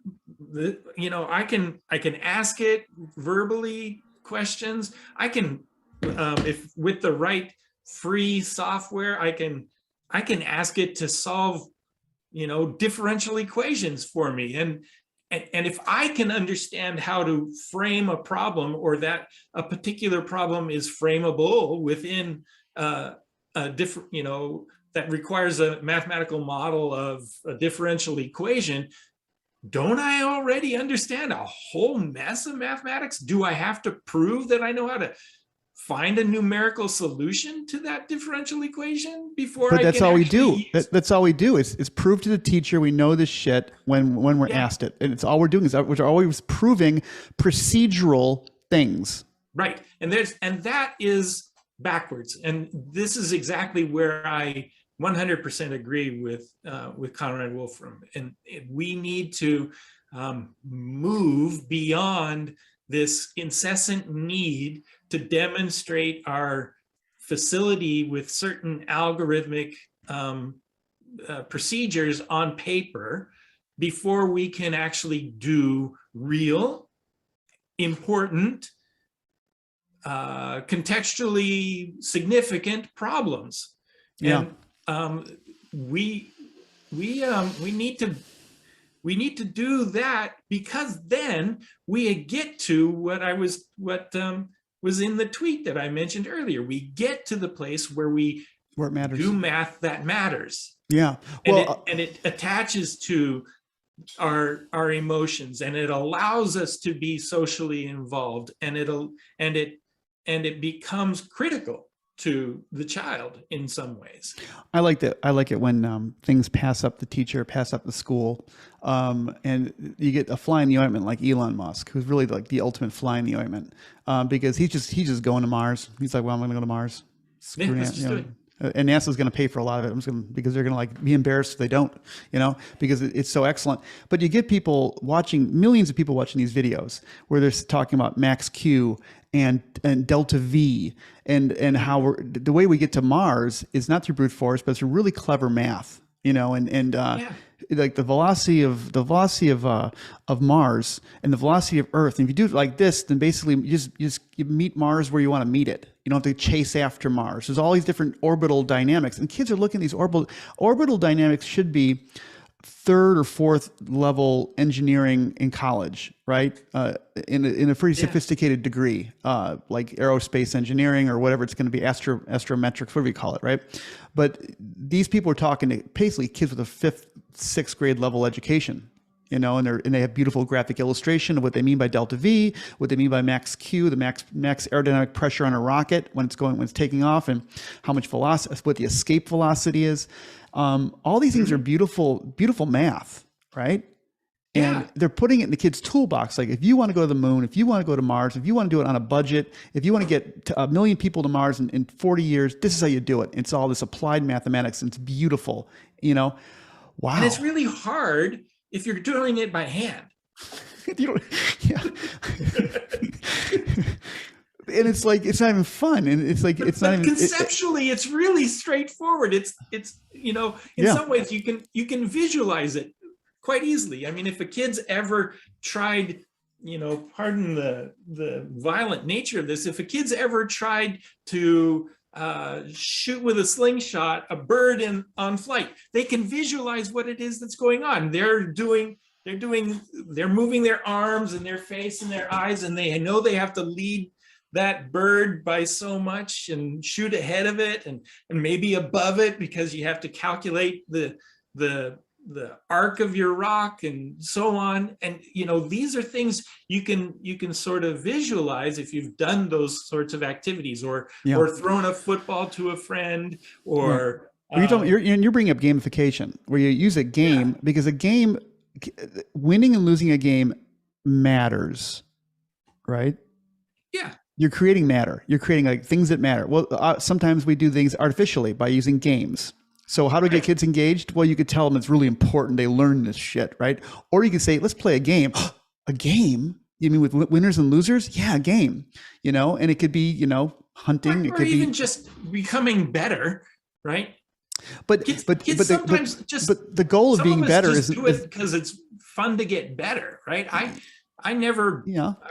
I can ask it verbally questions. I can, if with the right free software, I can ask it to solve, differential equations for me. And and if I can understand how to frame a problem, or that a particular problem is frameable within a different, that requires a mathematical model of a differential equation, don't I already understand a whole mess of mathematics? Do I have to prove that I know how to find a numerical solution to that differential equation before? But that's all we do. That's all we do is prove to the teacher we know this shit when we're asked it. And it's all we're doing is we're always proving procedural things. Right. And that is backwards. And this is exactly where I 100% agree with Conrad Wolfram. And we need to move beyond this incessant need to demonstrate our facility with certain algorithmic procedures on paper before we can actually do real, important, contextually significant problems. Yeah. And we need to do that, because then we get to what was in the tweet that I mentioned earlier. We get to the place where it matters. Do math that matters. Yeah. Well, and it attaches to our emotions, and it allows us to be socially involved, and it becomes critical to the child in some ways. I like that. I like it when things pass up the teacher, pass up the school, and you get a fly in the ointment like Elon Musk, who's really like the ultimate fly in the ointment, because he's just going to Mars. He's like, well, I'm going to go to Mars. And NASA's going to pay for a lot of it, because they're going to like be embarrassed if they don't, because it's so excellent. But you get people watching, millions of people watching these videos where they're talking about max Q and delta V and how the way we get to Mars is not through brute force, but it's through really clever math, like the velocity of Mars and the velocity of Earth. And if you do it like this, then basically you meet Mars where you want to meet it. You don't have to chase after Mars. There's all these different orbital dynamics, and kids are looking at these orbital dynamics. Should be third or fourth level engineering in college, right? In a pretty sophisticated degree, like aerospace engineering or whatever it's going to be, astrometrics, whatever you call it, right? But these people are talking to basically kids with a fifth, sixth grade level education, and they have beautiful graphic illustration of what they mean by delta V, what they mean by max Q, the max aerodynamic pressure on a rocket when it's taking off, and how much velocity, what the escape velocity is. All these things are beautiful, beautiful math, right? And they're putting it in the kids' toolbox. Like, if you want to go to the moon, if you want to go to Mars, if you want to do it on a budget, if you want to get 1 million people to Mars in 40 years, this is how you do it. It's all this applied mathematics, and it's beautiful, Wow. And it's really hard if you're doing it by hand. And it's like, it's not even fun. And it's like, it's not even conceptually, it's really straightforward. It's some ways you can visualize it quite easily. I mean, if a kid's ever tried, pardon the violent nature of this, if a kid's ever tried to shoot with a slingshot a bird on flight, they can visualize what it is that's going on. They're moving their arms and their face and their eyes, and they know they have to lead that bird by so much and shoot ahead of it and maybe above it, because you have to calculate the arc of your rock and so on. And these are things you can sort of visualize if you've done those sorts of activities, or thrown a football to a friend, or you're bringing up gamification, where you use a game, because a game, winning and losing a game matters, right? Yeah. You're creating matter. You're creating like things that matter. Well, sometimes we do things artificially by using games. So how do we get kids engaged? Well, you could tell them it's really important they learn this shit, right? Or you could say, let's play a game. A game? You mean with winners and losers? Yeah, a game. And it could be, hunting. It could even be just becoming better, right? But kids sometimes the goal of being better is do it because it's fun to get better, right? I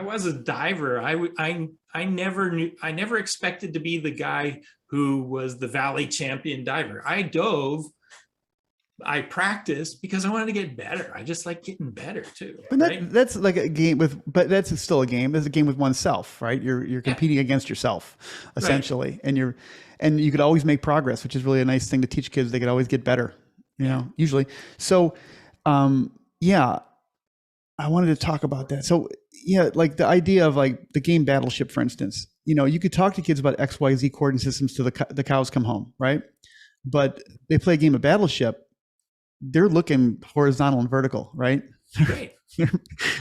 was a diver. I never expected to be the guy who was the Valley champion diver. I dove I practiced because I wanted to get better. I just like getting better too. But right? that's like a game but that's still a game. That's a game with oneself, right? You're competing against yourself, essentially, right. And you could always make progress, which is really a nice thing to teach kids. They could always get better, you know, usually. So, yeah, I wanted to talk about that. So, yeah, like the idea of like the game Battleship, for instance. You know, you could talk to kids about XYZ coordinate systems till the cows come home, right? But they play a game of Battleship. They're looking horizontal and vertical, right? Right.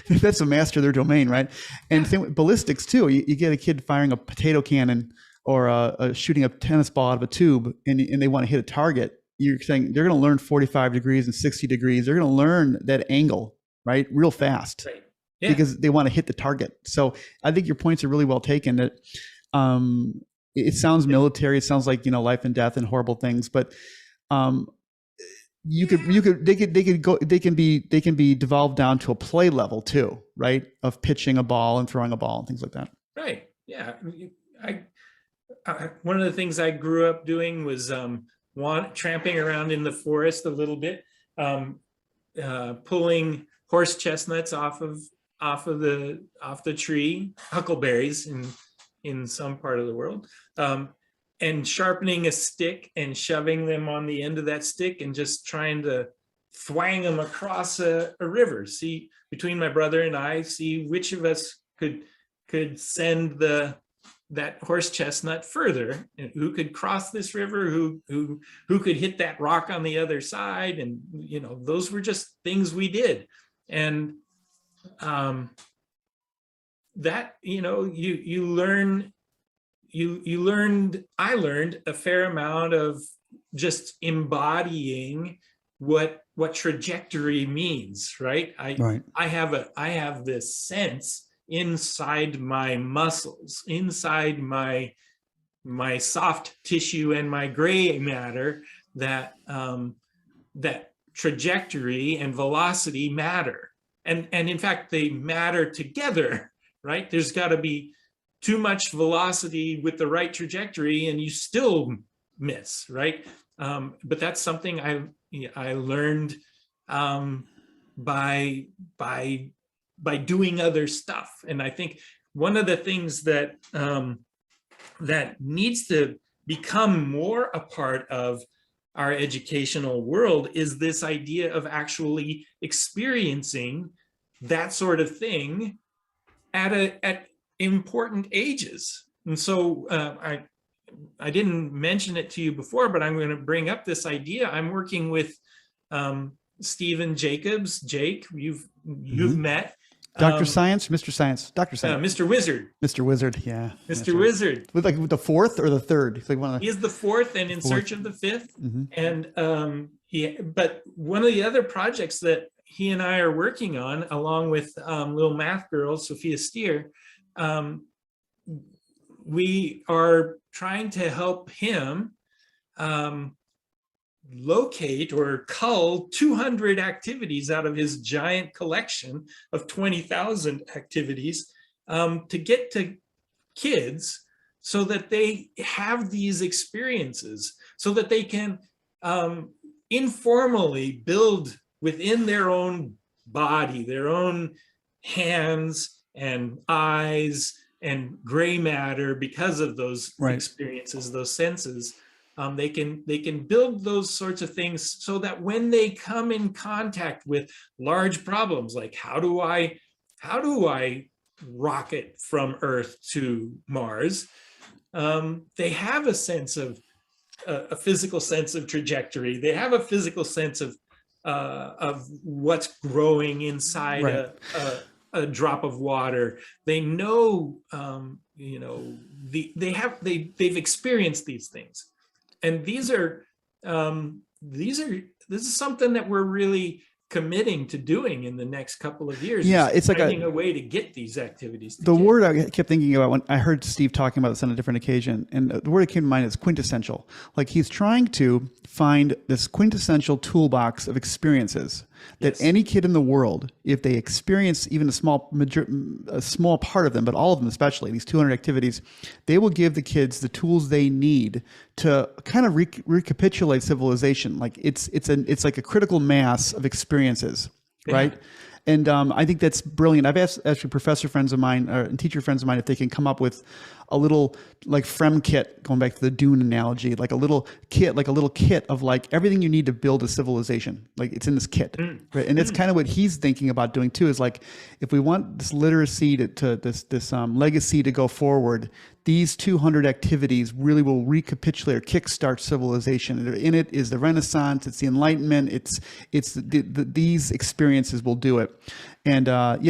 That's a master of their domain, right? And same with ballistics too. You get a kid firing a potato cannon or shooting a tennis ball out of a tube, and they want to hit a target. You're saying they're going to learn 45 degrees and 60 degrees. They're going to learn that angle, right, real fast, right. Yeah. Because they want to hit the target. So I think your points are really well taken. That it sounds military. It sounds like, you know, life and death and horrible things, but they can be devolved down to a play level too, right? Of pitching a ball and throwing a ball and things like that. Right. Yeah. One of the things I grew up doing was tramping around in the forest a little bit, pulling horse chestnuts off the tree, huckleberries in some part of the world. And sharpening a stick and shoving them on the end of that stick and just trying to thwang them across a river. See, between my brother and I, see which of us could send that horse chestnut further, and who could cross this river, who could hit that rock on the other side. And, you know, those were just things we did. And that, you know, I learned a fair amount of just embodying what trajectory means, right? I have this sense inside my muscles, inside my soft tissue and my gray matter that that trajectory and velocity matter. And in fact, they matter together, right? There's got to be too much velocity with the right trajectory and you still miss, right? But that's something I learned by doing other stuff. And I think one of the things that that needs to become more a part of our educational world is this idea of actually experiencing that sort of thing at important ages. And so I didn't mention it to you before, but I'm going to bring up this idea. I'm working with Stephen Jacobs. Jake, you've met. Dr. Science, Mr. Science, Dr. Science. Mr. Wizard. Mr. Wizard, yeah. Mr. Wizard. With the fourth or the third? He's like one of the... He is the fourth and in search of the fifth. And but one of the other projects that he and I are working on, along with little math girl, Sophia Steer, we are trying to help him locate or cull 200 activities out of his giant collection of 20,000 activities to get to kids so that they have these experiences, so that they can informally build within their own body, their own hands and eyes and gray matter, because of those experiences, those senses. They can build those sorts of things so that when they come in contact with large problems, like how do I rocket from Earth to Mars, they have a sense of a physical sense of trajectory. They have a physical sense of what's growing inside a drop of water. They know, they've experienced these things. And this is something that we're really committing to doing in the next couple of years. Yeah, it's like finding a way to get these activities. The word I kept thinking about when I heard Steve talking about this on a different occasion, and the word that came to mind is quintessential. Like he's trying to find this quintessential toolbox of experiences that any kid in the world, if they experience even a small part of them, but all of them especially, these 200 activities, they will give the kids the tools they need to kind of recapitulate civilization. Like it's like a critical mass of experiences, right? And I think that's brilliant. I've asked actually professor friends of mine and teacher friends of mine if they can come up with a little like Frem kit, going back to the Dune analogy, like a little kit of like everything you need to build a civilization. Like it's in this kit, right? And that's kind of what he's thinking about doing too. Is like if we want this literacy to this legacy to go forward, these 200 activities really will recapitulate or kickstart civilization. In it is the Renaissance, it's the Enlightenment, these experiences will do it. And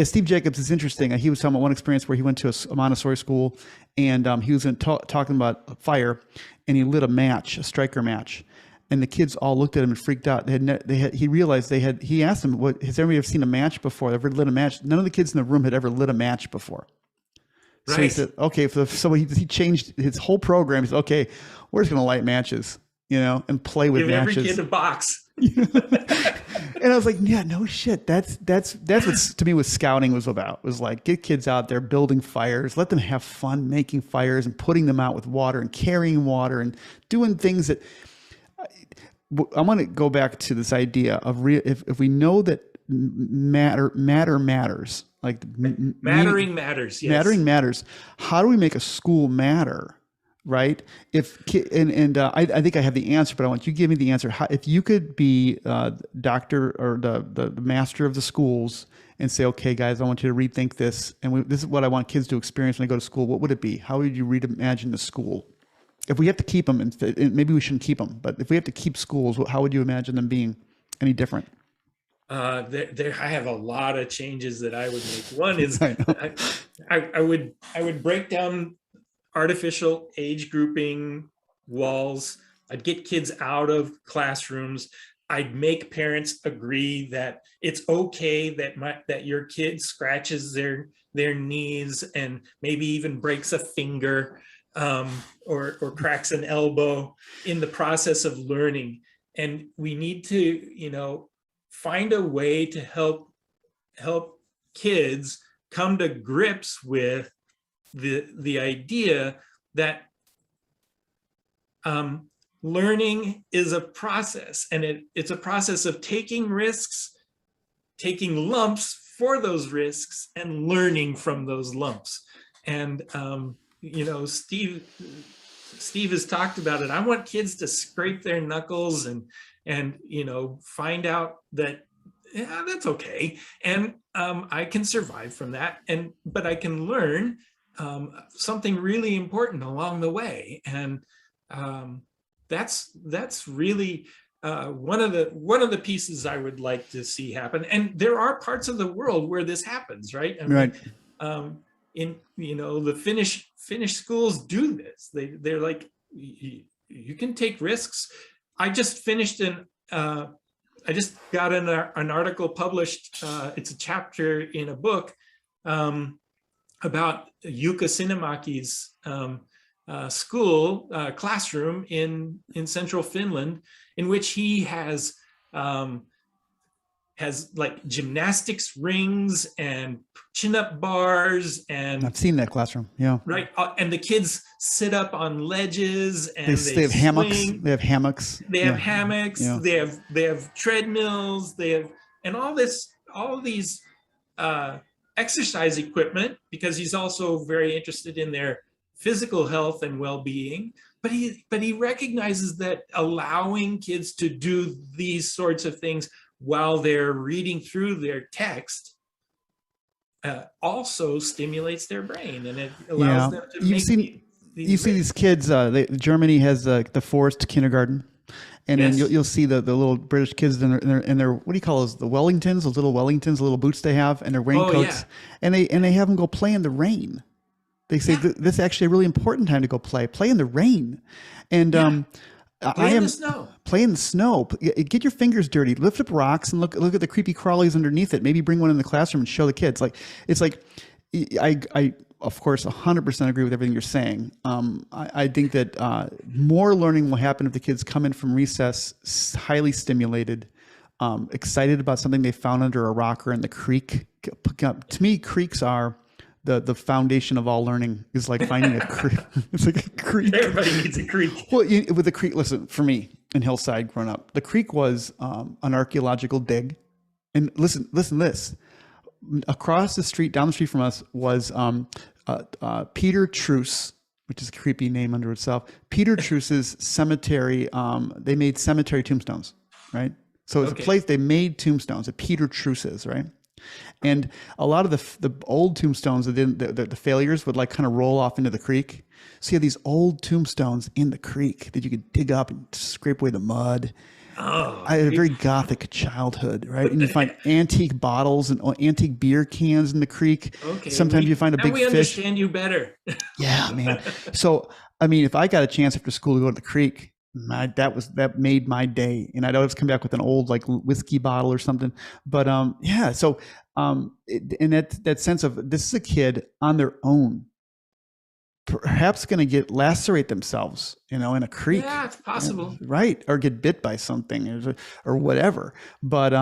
Steve Jacobs is interesting. He was talking about one experience where he went to a Montessori school, and he was talking about fire, and he lit a striker match. And the kids all looked at him and freaked out. He realized he asked them, has anybody ever seen a match before? Ever lit a match? None of the kids in the room had ever lit a match before. So he said, okay, so he changed his whole program. He said, okay, we're just going to light matches, and play with matches. Give every kid a box. And I was like, yeah, no shit. That's what to me what scouting was about. Was like, get kids out there building fires, let them have fun making fires and putting them out with water and carrying water and doing things that I want to go back to this idea of if we know that matter matters. Like mattering matters. Yes. Mattering matters. How do we make a school matter? Right? I think I have the answer, but I want you to give me the answer. If you could be doctor or the master of the schools and say, okay, guys, I want you to rethink this, and this is what I want kids to experience when they go to school. What would it be? How would you reimagine the school? If we have to keep them, and maybe we shouldn't keep them, but if we have to keep schools, how would you imagine them being any different? I have a lot of changes that I would make. One is I would break down artificial age grouping walls. I'd get kids out of classrooms. I'd make parents agree that it's okay that your kid scratches their knees and maybe even breaks a finger or cracks an elbow in the process of learning. And we need to, find a way to help kids come to grips with the idea that learning is a process, and it's a process of taking risks, taking lumps for those risks, and learning from those lumps. And Steve has talked about it. I want kids to scrape their knuckles and find out that that's okay, and I can survive from that, but I can learn something really important along the way, and that's really one of the pieces I would like to see happen. And there are parts of the world where this happens, right? Right. In the Finnish schools do this. They're like, you can take risks. I just got an article published. It's a chapter in a book about Jukka Sinemaki's classroom in central Finland, in which he has like gymnastics rings and chin-up bars, and I've seen that classroom. Yeah. Right. And the kids sit up on ledges, and they have hammocks. They have hammocks. They have hammocks. Yeah. They have treadmills. And all these exercise equipment, because he's also very interested in their physical health and well-being. But he recognizes that allowing kids to do these sorts of things while they're reading through their text also stimulates their brain, and it allows them to you see these kids. Germany has the forced kindergarten, and then you'll see the little British kids in their what do you call those? The Wellingtons, those little Wellingtons, the little boots they have, and their raincoats, and they have them go play in the rain. They say this is actually a really important time to go play in the rain, and play in the snow. Play in the snow. Get your fingers dirty. Lift up rocks and look at the creepy crawlies underneath it. Maybe bring one in the classroom and show the kids. I of course 100% agree with everything you're saying. I think that more learning will happen if the kids come in from recess highly stimulated, excited about something they found under a rock or in the creek. To me, creeks are the foundation of all learning. Is like finding a creek. It's like a creek. Everybody needs a creek. Well, with the creek, listen, for me in Hillside growing up, the creek was an archaeological dig. And listen to this. Across the street, down the street from us was Peter Truce, which is a creepy name unto itself. Peter Truce's cemetery. They made cemetery tombstones, right? So it's a place they made tombstones at Peter Truce's, right? And a lot of the old tombstones, the failures would like kind of roll off into the creek. So you had these old tombstones in the creek that you could dig up and scrape away the mud. Oh, I had a very gothic childhood, right? And you find antique bottles and antique beer cans in the creek. Okay. Sometimes you find a big we fish. Understand you better. Yeah, man. So, I mean, if I got a chance after school to go to the creek, that made my day. And I'd always come back with an old like whiskey bottle or something. But yeah, so and that sense of this is a kid on their own, perhaps going to lacerate themselves, in a creek. Yeah, it's possible. Right. Or get bit by something or whatever. But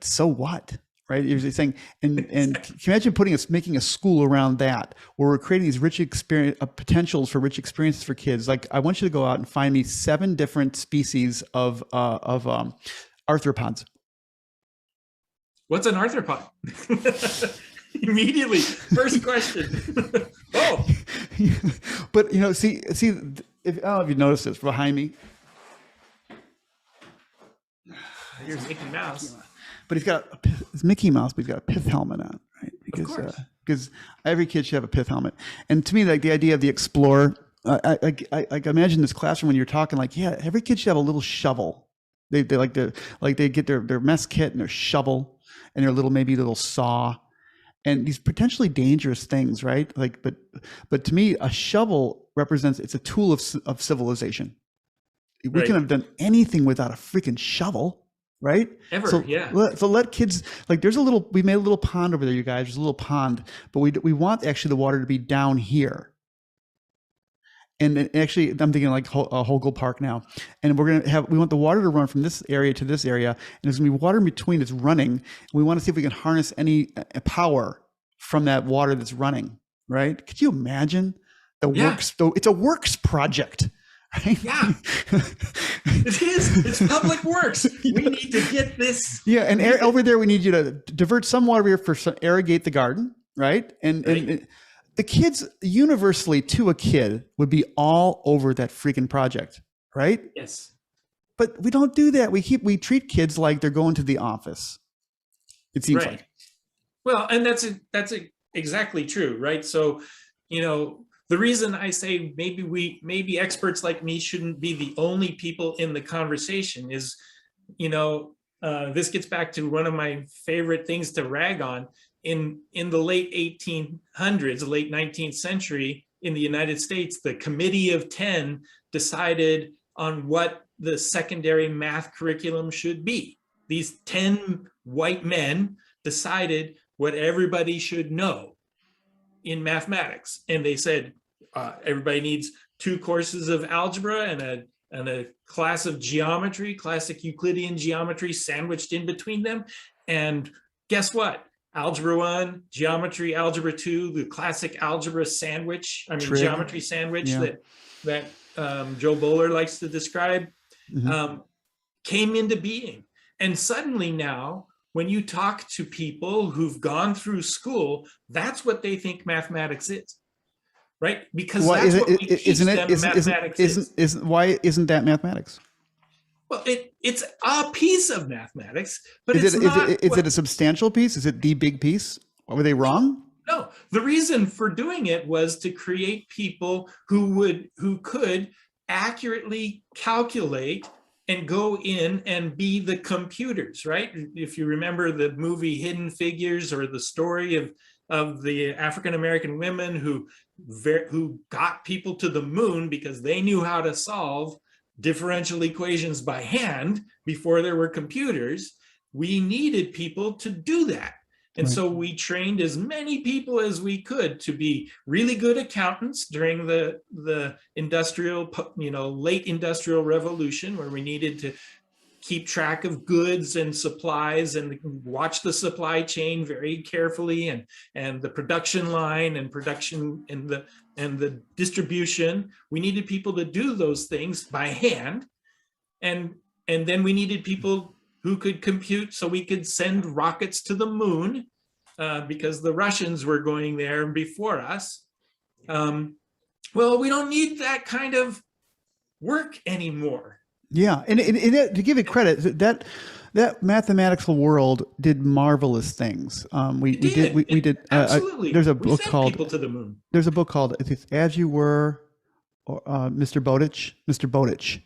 so what? Right. You're saying, and can you imagine making a school around that where we're creating these rich potentials for rich experiences for kids? Like, I want you to go out and find me 7 different species of arthropods. What's an arthropod? Immediately, first question. Oh, but see, I don't know if you noticed this behind me. Here's Mickey Mouse. But it's Mickey Mouse, but he's got a pith helmet on, right? Because every kid should have a pith helmet. And to me, like the idea of the explorer, I imagine this classroom when you're talking, like, yeah, every kid should have a little shovel. They get their mess kit and their shovel and their little saw. And these potentially dangerous things, right? Like, but to me, a shovel it's a tool of civilization. We couldn't have done anything without a freaking shovel, right? So let kids, like, we made a little pond over there, you guys. There's a little pond, but we want actually the water to be down here. And actually, I'm thinking like Hogle Park now, and we want the water to run from this area to this area, and there's gonna be water in between that's running. And we want to see if we can harness any power from that water that's running. Right? Could you imagine works? It's a works project, right? Yeah, it is. It's public works. We need to get this. Yeah, and over there, we need you to divert some water here for irrigate the garden, right? And the kids, universally to a kid, would be all over that freaking project, right? Yes. But we don't do that. We treat kids like they're going to the office. It seems like. Well, and that's exactly true, right? So, the reason I say maybe experts like me shouldn't be the only people in the conversation is, this gets back to one of my favorite things to rag on. In the late 1800s, the late 19th century in the United States, the Committee of 10 decided on what the secondary math curriculum should be. These 10 white men decided what everybody should know in mathematics. And they said, everybody needs 2 courses of algebra and a class of geometry, classic Euclidean geometry sandwiched in between them. And guess what? Algebra 1, geometry, algebra 2, the classic algebra sandwich, geometry sandwich that Joe Bowler likes to describe, came into being. And suddenly now, when you talk to people who've gone through school, that's what they think mathematics is, right? Because that's what we teach them mathematics is. Why isn't that mathematics? Well, it's a piece of mathematics, but is it a substantial piece? Is it the big piece? Were they wrong? No, the reason for doing it was to create people who could accurately calculate and go in and be the computers, right? If you remember the movie Hidden Figures, or the story of the African-American women who got people to the moon because they knew how to solve differential equations by hand before there were computers, we needed people to do that. And so we trained as many people as we could to be really good accountants during the industrial, late industrial revolution, where we needed keep track of goods and supplies and watch the supply chain very carefully, and the production line and production and the distribution. We needed people to do those things by hand. And then we needed people who could compute so we could send rockets to the moon, because the Russians were going there before us. Well, we don't need that kind of work anymore. Yeah, and to give it credit, that mathematical world did marvelous things. We did absolutely. There's a book called people to the moon. There's a book called it's As You Were, Mr. Bowditch. Mr. Bowditch.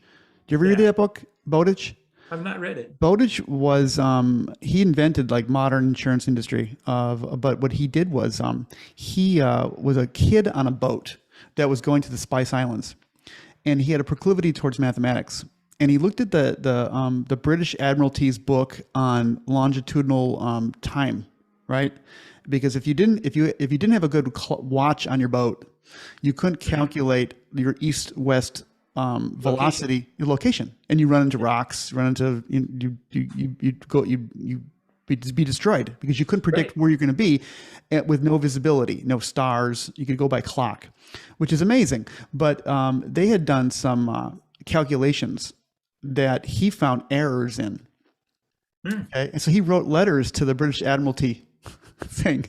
Did you ever read that book, Bowditch? I've not read it. Bowditch was he invented like modern insurance industry but what he did was he was a kid on a boat that was going to the Spice Islands, and he had a proclivity towards mathematics. And he looked at the British Admiralty's book on longitudinal time, right? Because if you didn't have a good watch on your boat, you couldn't calculate your east-west velocity, your location, and you run into rocks, you'd be destroyed because you couldn't predict where you're going to be with no visibility, no stars. You could go by clock, which is amazing. But they had done some calculations that he found errors in. Okay, and so he wrote letters to the British Admiralty saying,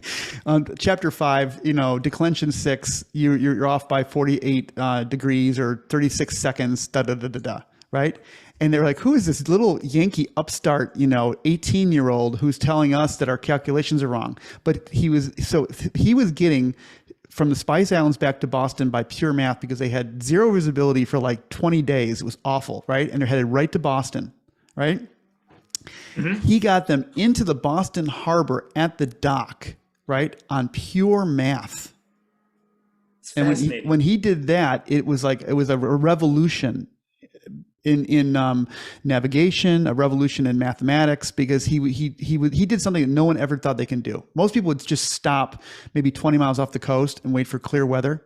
chapter 5, declension 6, you're off by 48 degrees or 36 seconds, right? And they're like, who is this little Yankee upstart, 18-year-old who's telling us that our calculations are wrong? But he was getting from the Spice Islands back to Boston by pure math because they had zero visibility for like 20 days. It was awful, right? And they're headed right to Boston, right? Mm-hmm. He got them into the Boston harbor at the dock, right, on pure math. It's fascinating. And when he did that, it was a revolution in navigation, a revolution in mathematics, because he did something that no one ever thought they can do. Most people would just stop maybe 20 miles off the coast and wait for clear weather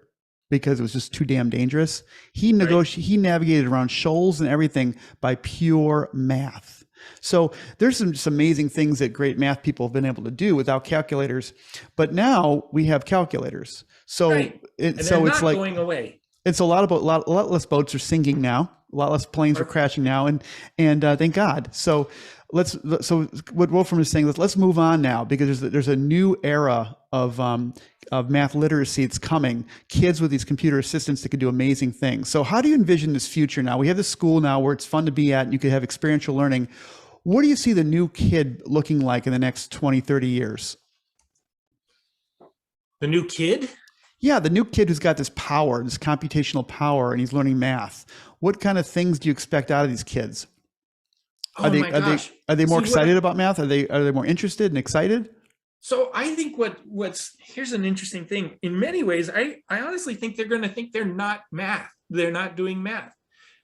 because it was just too damn dangerous. He navigated around shoals and everything by pure math. So there's some just amazing things that great math people have been able to do without calculators. But now we have calculators. So it's like going away. It's a lot less boats are sinking now. A lot less planes are crashing now, and thank God. So what Wolfram is saying, let's move on now, because there's a new era of math literacy that's coming. Kids with these computer assistants that can do amazing things. So how do you envision this future now? We have this school now where it's fun to be at, and you could have experiential learning. What do you see the new kid looking like in the next 20, 30 years? The new kid? Yeah, the new kid who's got this power, this computational power, and he's learning math. What kind of things do you expect out of these kids? Are they more excited about math? Are they more interested and excited? So I think here's an interesting thing. In many ways, I honestly think they're going to think they're not math. They're not doing math.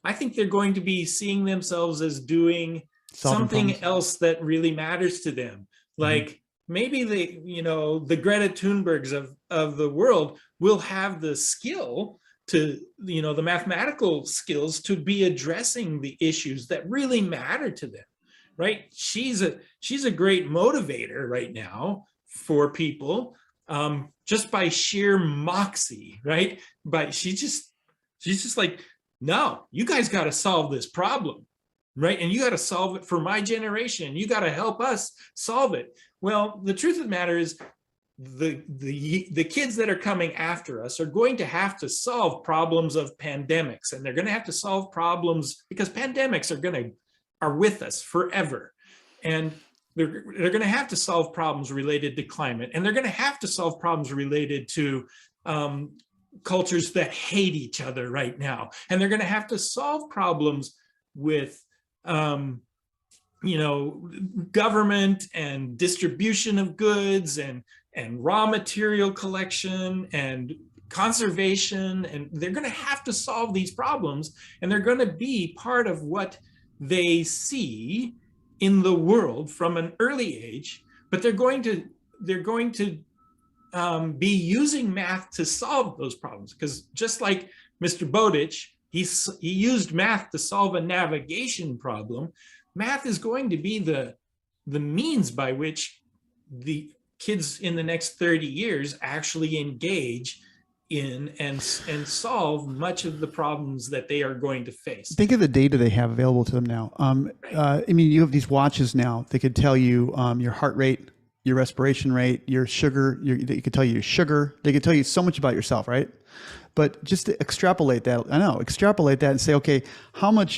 I think they're going to be seeing themselves as doing something else that really matters to them. Like maybe the Greta Thunbergs of the world will have the skill to, the mathematical skills to be addressing the issues that really matter to them, right? She's a great motivator right now for people, just by sheer moxie, right? But she's just like, no, you guys got to solve this problem, right? And you got to solve it for my generation. You got to help us solve it. Well, the truth of the matter is, the kids that are coming after us are going to have to solve problems of pandemics, and they're going to have to solve problems because pandemics are with us forever, and they're going to have to solve problems related to climate, and they're going to have to solve problems related to cultures that hate each other right now, and they're going to have to solve problems with government and distribution of goods and raw material collection and conservation, and they're going to have to solve these problems, and they're going to be part of what they see in the world from an early age, but they're going to be using math to solve those problems, because just like Mr. Bowditch, he used math to solve a navigation problem. math is going to be the means by which the kids in the next 30 years actually engage in and solve much of the problems that they are going to face. Think of the data they have available to them now. I mean, you have these watches now. They could tell you your heart rate, your respiration rate, your sugar. They could tell you your sugar. They could tell you so much about yourself, right? But just to extrapolate that, extrapolate that and say, okay, how much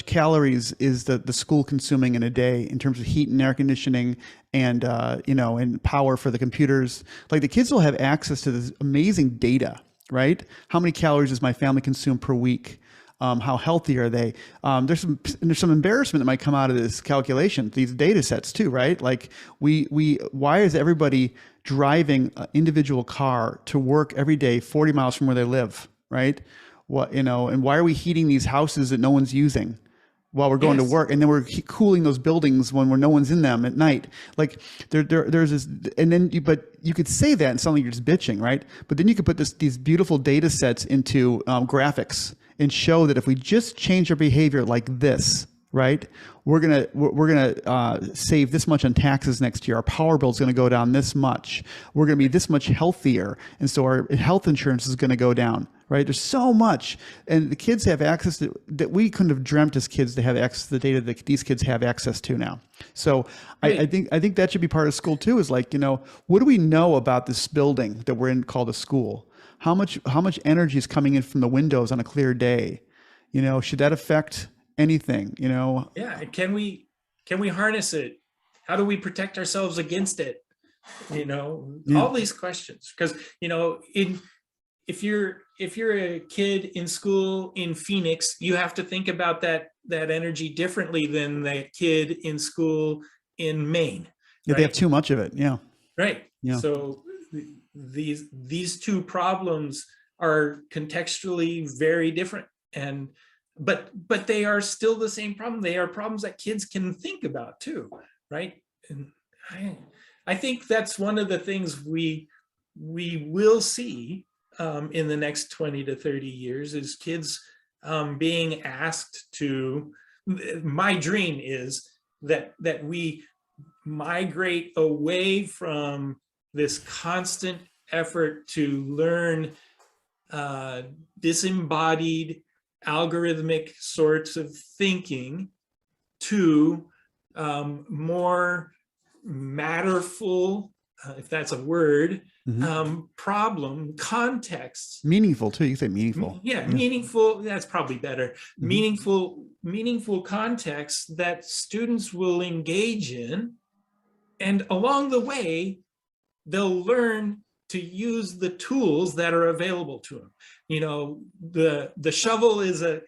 calories is the school consuming in a day in terms of heat and air conditioning and and power for the computers? Like, the kids will have access to this amazing data, right? How many calories does my family consume per week? How healthy are they? There's some embarrassment that might come out of this calculation, these data sets too, right? Like, why is everybody driving an individual car to work every day 40 miles from where they live, right? And why are we heating these houses that no one's using while we're going to work, and then we're cooling those buildings when no one's in them at night? Like, there's this, and then but you could say that and sound like you're just bitching, right? But then you could put these beautiful data sets into graphics and show that if we just change our behavior like this, right, we're gonna save this much on taxes next year. Our power bill is going to go down this much. We're going to be this much healthier, and so our health insurance is going to go down. Right? There's so much, and the kids have access to that we couldn't have dreamt as kids to have access to the data that these kids have access to now. So right. I think that should be part of school too. Is like, what do we know about this building that we're in called a school? How much energy is coming in from the windows on a clear day? Should that affect anything? Yeah. Can we harness it? How do we protect ourselves against it? All these questions, because if you're a kid in school in Phoenix, you have to think about that energy differently than that kid in school in Maine. Yeah, right? They have too much of it. Yeah. Right. Yeah. So these two problems are contextually very different, but they are still the same problem. They are problems that kids can think about too, right? And I think that's one of the things we will see in the next 20 to 30 years is kids being asked to. My dream is that we migrate away from this constant effort to learn disembodied algorithmic sorts of thinking to more matterful, if that's a word, problem contexts. Meaningful too. You say meaningful. Yeah, meaningful. That's probably better. Meaningful contexts that students will engage in, and along the way, they'll learn to use the tools that are available to them. The shovel is a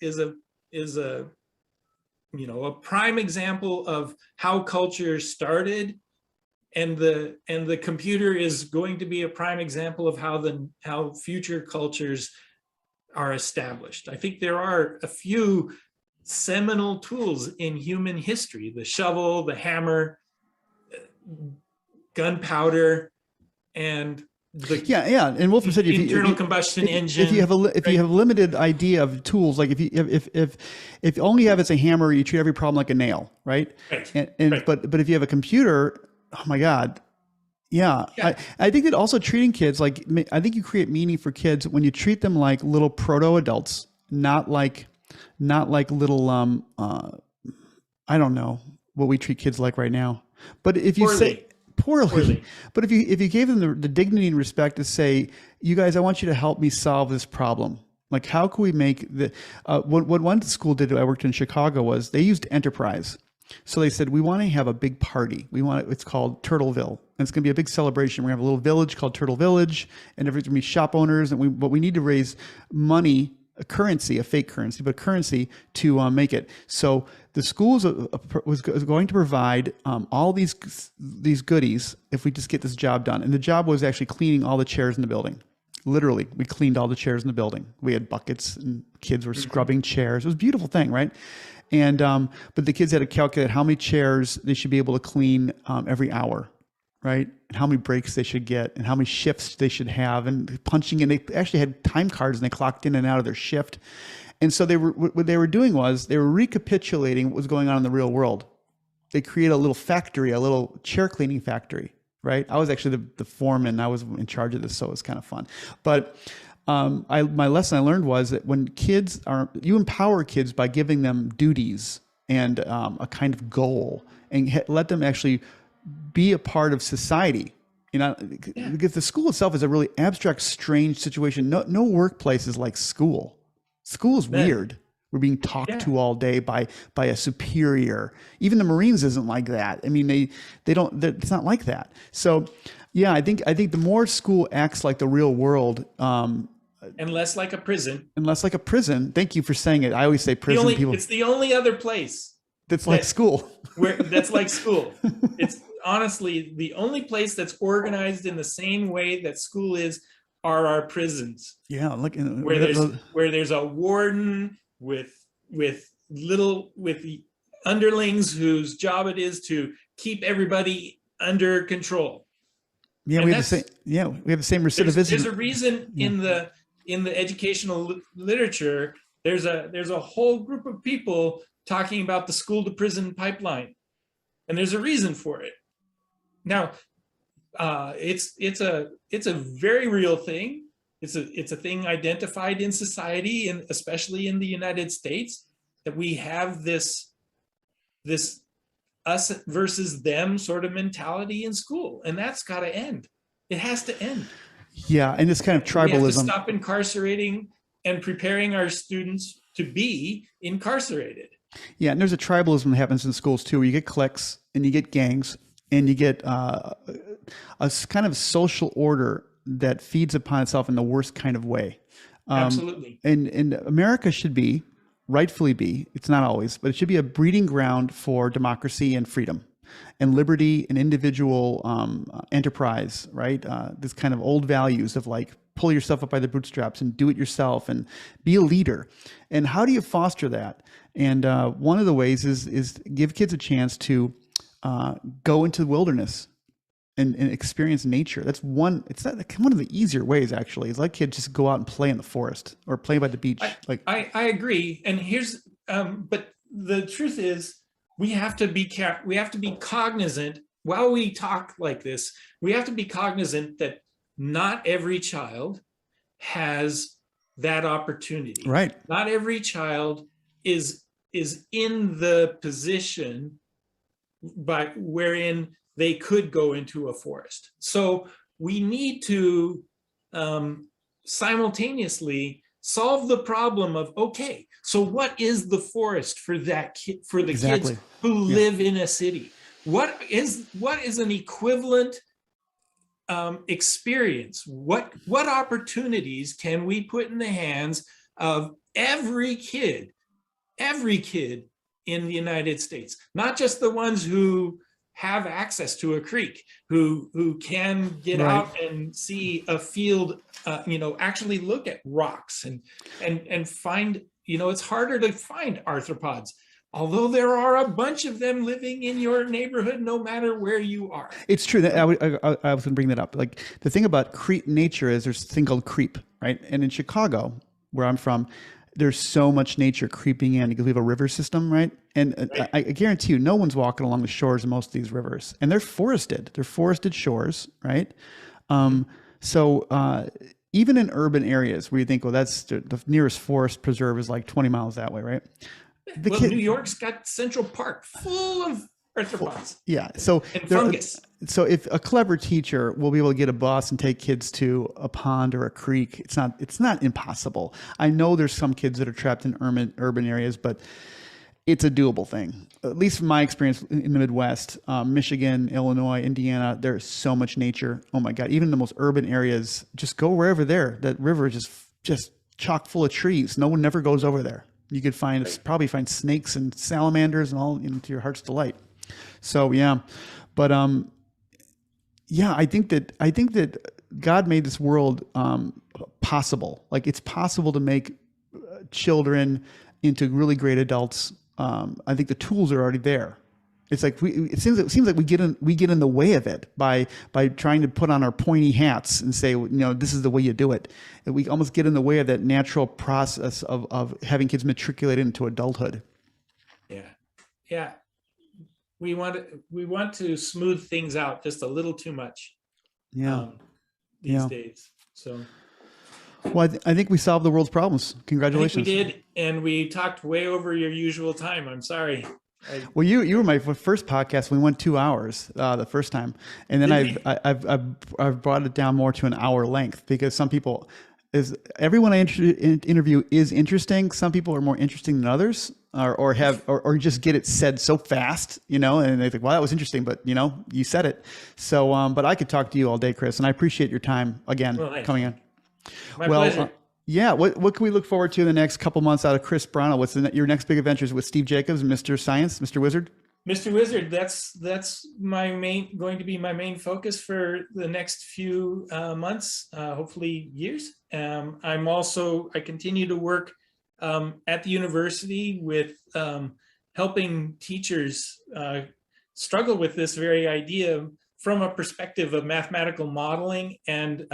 prime example of how culture started. And the computer is going to be a prime example of how future cultures are established. I think there are a few seminal tools in human history: the shovel, the hammer, gunpowder, and And Wolfram said internal combustion engine. If you have a limited idea of tools, like if you only have it's a hammer, you treat every problem like a nail, right? Right. Right. But if you have a computer, oh my God. Yeah. I think that also treating kids I think you create meaning for kids when you treat them like little proto adults, not like little I don't know what we treat kids like right now. But if you say poorly, but if you gave them the dignity and respect to say, you guys, I want you to help me solve this problem. Like, how can we make what one school did, I worked in Chicago, was they used enterprise. So they said, we want to have a big party. It's called Turtleville. And it's going to be a big celebration. We're going to have a little village called Turtle Village, and everyone's going to be shop owners. But we need to raise money, a currency, a fake currency, but currency to make it. So the school was going to provide all these goodies if we just get this job done. And the job was actually cleaning all the chairs in the building. Literally, we cleaned all the chairs in the building. We had buckets and kids were scrubbing chairs. It was a beautiful thing, right? And but the kids had to calculate how many chairs they should be able to clean every hour, right? And how many breaks they should get, and how many shifts they should have, and punching in. They actually had time cards, and they clocked in and out of their shift. And so what they were doing was they were recapitulating what was going on in the real world. They created a little factory, a little chair cleaning factory, right? I was actually the foreman. I was in charge of this, so it was kind of fun. But my lesson I learned was that when you empower kids by giving them duties and a kind of goal, and let them actually be a part of society. Because the school itself is a really abstract, strange situation. No workplace is like school. School is weird. We're being talked to all day by a superior. Even the Marines isn't like that. I mean, they don't. It's not like that. So, yeah, I think the more school acts like the real world, and less like a prison. And less like a prison. Thank you for saying it. I always say prison. It's the only other place that's like school. That's like school. It's honestly the only place that's organized in the same way that school is are our prisons. Yeah, where there's a warden with the underlings whose job it is to keep everybody under control. Yeah, we have the same recidivism. There's a reason in the educational literature there's a whole group of people talking about the school to prison pipeline, and there's a reason for it. Now, it's a very real thing. It's a thing identified in society, and especially in the United States, that we have this us versus them sort of mentality in school, and that's got to end. It has to end. Yeah, and this kind of tribalism. We have to stop incarcerating and preparing our students to be incarcerated. Yeah, and there's a tribalism that happens in schools too, where you get cliques and you get gangs and you get a kind of social order that feeds upon itself in the worst kind of way. Absolutely. And America should be, rightfully be, it's not always, but it should be a breeding ground for democracy and freedom and liberty and individual enterprise, right? This kind of old values of like pull yourself up by the bootstraps and do it yourself and be a leader. And how do you foster that? And one of the ways is give kids a chance to go into the wilderness and experience nature. That's one. It's not one of the easier ways, actually. Is let kids just go out and play in the forest or play by the beach. I agree. And here's, but the truth is, we have to be cognizant while we talk like this. We have to be cognizant that not every child has that opportunity. Right. Not every child is in the position wherein they could go into a forest. So we need to simultaneously solve the problem of, okay, so what is the forest for that kid, for the kids who live in a city? What is an equivalent experience? What opportunities can we put in the hands of every kid in the United States, not just the ones who have access to a creek, who can get out and see a field, actually look at rocks and find, it's harder to find arthropods, although there are a bunch of them living in your neighborhood, no matter where you are. It's true that I was going to bring that up. Like the thing about nature is there's a thing called creep, right? And in Chicago, where I'm from, there's so much nature creeping in because we have a river system, right? And I guarantee you, no one's walking along the shores of most of these rivers, and they're forested. They're forested shores, right? So even in urban areas where you think, well, that's the nearest forest preserve is like 20 miles that way, right? New York's got Central Park full of arthropods. Yeah. So and fungus. So if a clever teacher will be able to get a bus and take kids to a pond or a creek, it's not impossible. I know there's some kids that are trapped in urban areas, but it's a doable thing. At least from my experience in the Midwest, Michigan, Illinois, Indiana, there's so much nature. Oh my God. Even the most urban areas, just go wherever there. That river is just chock full of trees. No one never goes over there. You could probably find snakes and salamanders and all to your heart's delight. So yeah, but I think that God made this world possible. Like it's possible to make children into really great adults. I think the tools are already there. It's like it seems like we get in the way of it by trying to put on our pointy hats and say, this is the way you do it. And we almost get in the way of that natural process of having kids matriculate into adulthood. Yeah. We want to smooth things out just a little too much. These days. So. Well, I think we solved the world's problems. Congratulations. I think we did, and we talked way over your usual time. I'm sorry. Well, you were my first podcast. We went 2 hours the first time, and then I've brought it down more to an hour length because some people, everyone I interview is interesting. Some people are more interesting than others, or just get it said so fast, and they think, "Wow, that was interesting," but you said it. So, but I could talk to you all day, Chris, and I appreciate your time again coming in. My pleasure. Yeah. What can we look forward to in the next couple months out of Chris Brownell? What's your next big adventures with Steve Jacobs and Mr. Science, Mr. Wizard? Mr. Wizard, that's going to be my main focus for the next few months, hopefully years. I continue to work at the university with helping teachers struggle with this very idea from a perspective of mathematical modeling and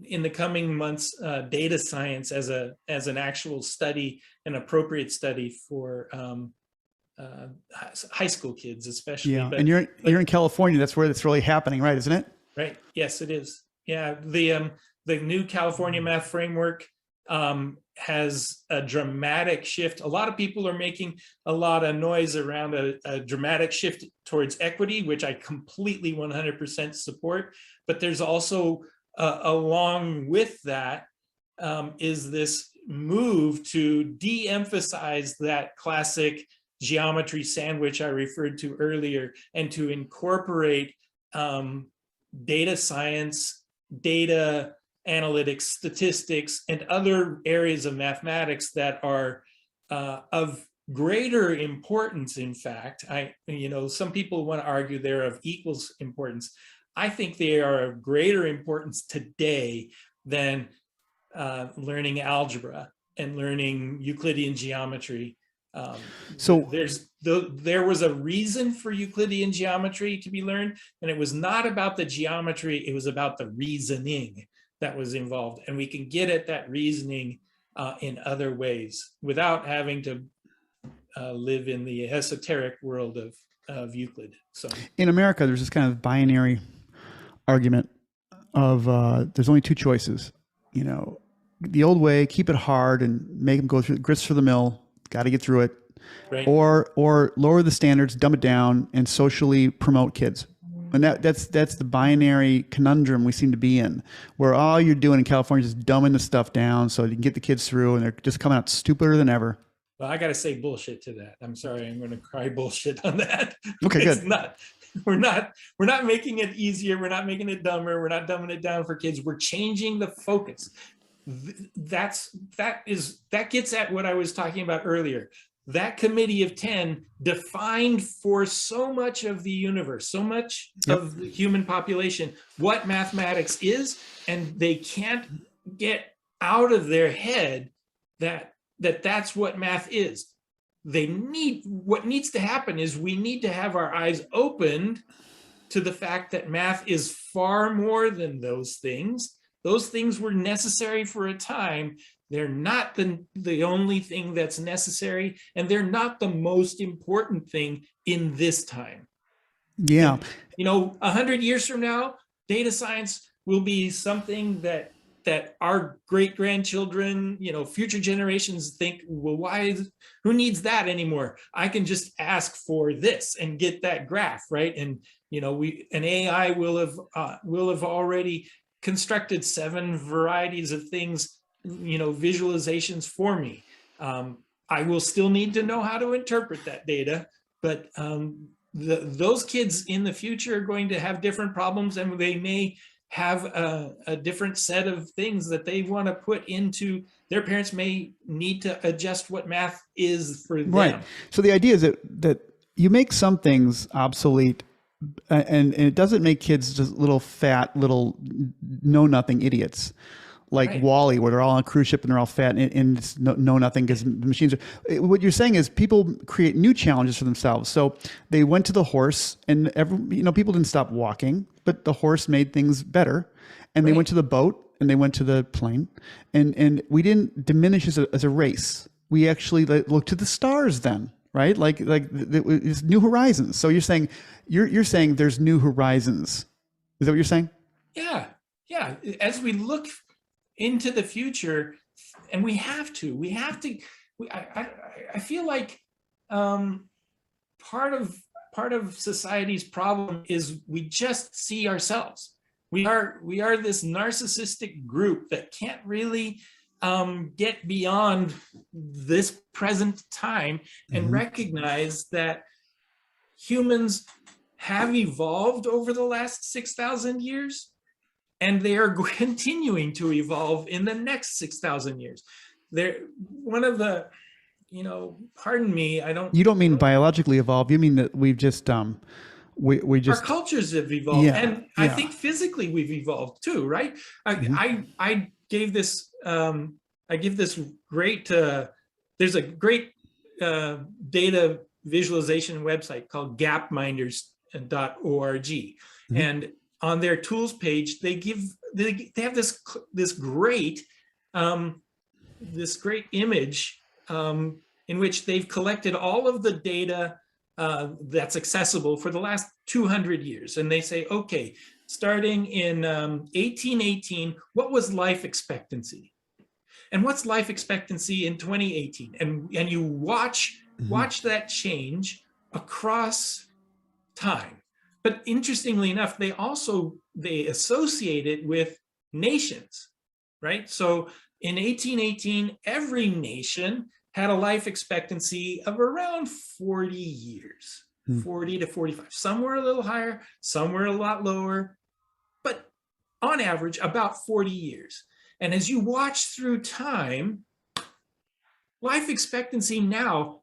in the coming months, data science as an actual study, an appropriate study for high school kids, especially. Yeah, and you're in California. That's where it's really happening, right? Isn't it? Right. Yes, it is. Yeah, the new California math framework has a dramatic shift. A lot of people are making a lot of noise around a dramatic shift towards equity, which I completely 100% support. But there's also along with that is this move to de-emphasize that classic geometry sandwich I referred to earlier and to incorporate data science, data analytics, statistics, and other areas of mathematics that are of greater importance. In fact, some people want to argue they're of equal importance. I think they are of greater importance today than learning algebra and learning Euclidean geometry. So there was a reason for Euclidean geometry to be learned, and it was not about the geometry, it was about the reasoning that was involved. And we can get at that reasoning in other ways without having to live in the esoteric world of Euclid. So in America, there's this kind of binary argument of there's only two choices. The old way, keep it hard and make them go through grist for the mill, got to get through it. Right. Or lower the standards, dumb it down, and socially promote kids. And that's the binary conundrum we seem to be in, where all you're doing in California is just dumbing the stuff down so you can get the kids through, and they're just coming out stupider than ever. Well, I got to say bullshit to that. I'm sorry, I'm going to cry bullshit on that. Okay, good. We're not making it easier. We're not making it dumber. We're not dumbing it down for kids. We're changing the focus. That gets at what I was talking about earlier. That committee of 10 defined for so much of the universe, so much of the human population, what mathematics is, and they can't get out of their head that's what math is. What needs to happen is we need to have our eyes opened to the fact that math is far more than those things. Those things were necessary for a time. They're not the only thing that's necessary, and they're not the most important thing in this time. Yeah. And, 100 years from now, data science will be something that our great-grandchildren, future generations think, well, who needs that anymore? I can just ask for this and get that graph, right? And, an AI will have already constructed 7 varieties of things, visualizations for me. I will still need to know how to interpret that data, but those kids in the future are going to have different problems, and they may have a different set of things that they want to put into. Their parents may need to adjust what math is for them. Right. So the idea is that you make some things obsolete, and it doesn't make kids just little fat, little know-nothing idiots. like Right. Wall-E, where they're all on a cruise ship and they're all fat and it's know nothing because the machines are. What you're saying is people create new challenges for themselves. So they went to the horse, and people didn't stop walking, but the horse made things better. And they Right. went to the boat, and they went to the plane, and we didn't diminish as a race. We actually looked to the stars then, right? It's new horizons. So you're saying there's new horizons. Is that what you're saying? Yeah. Yeah. As we look into the future, and we have to, I feel like part of society's problem is we just see ourselves. We are this narcissistic group that can't really get beyond this present time and recognize that humans have evolved over the last 6,000 years, and they are continuing to evolve in the next 6,000 years. One of the, pardon me, You don't mean biologically evolved. You mean that we've just we just our cultures have evolved, Yeah, and I yeah. think physically we've evolved too, right? I gave this I give this great there's a great data visualization website called gapminders.org, and on their tools page they have this great image in which they've collected all of the data that's accessible for the last 200 years. And they say, okay, starting in 1818, what was life expectancy? And what's life expectancy in 2018? And you watch that change across time. But interestingly enough, they associate it with nations, right? So in 1818, every nation had a life expectancy of around 40 years, 40 to 45. Some were a little higher, some were a lot lower, but on average, about 40 years. And as you watch through time, life expectancy now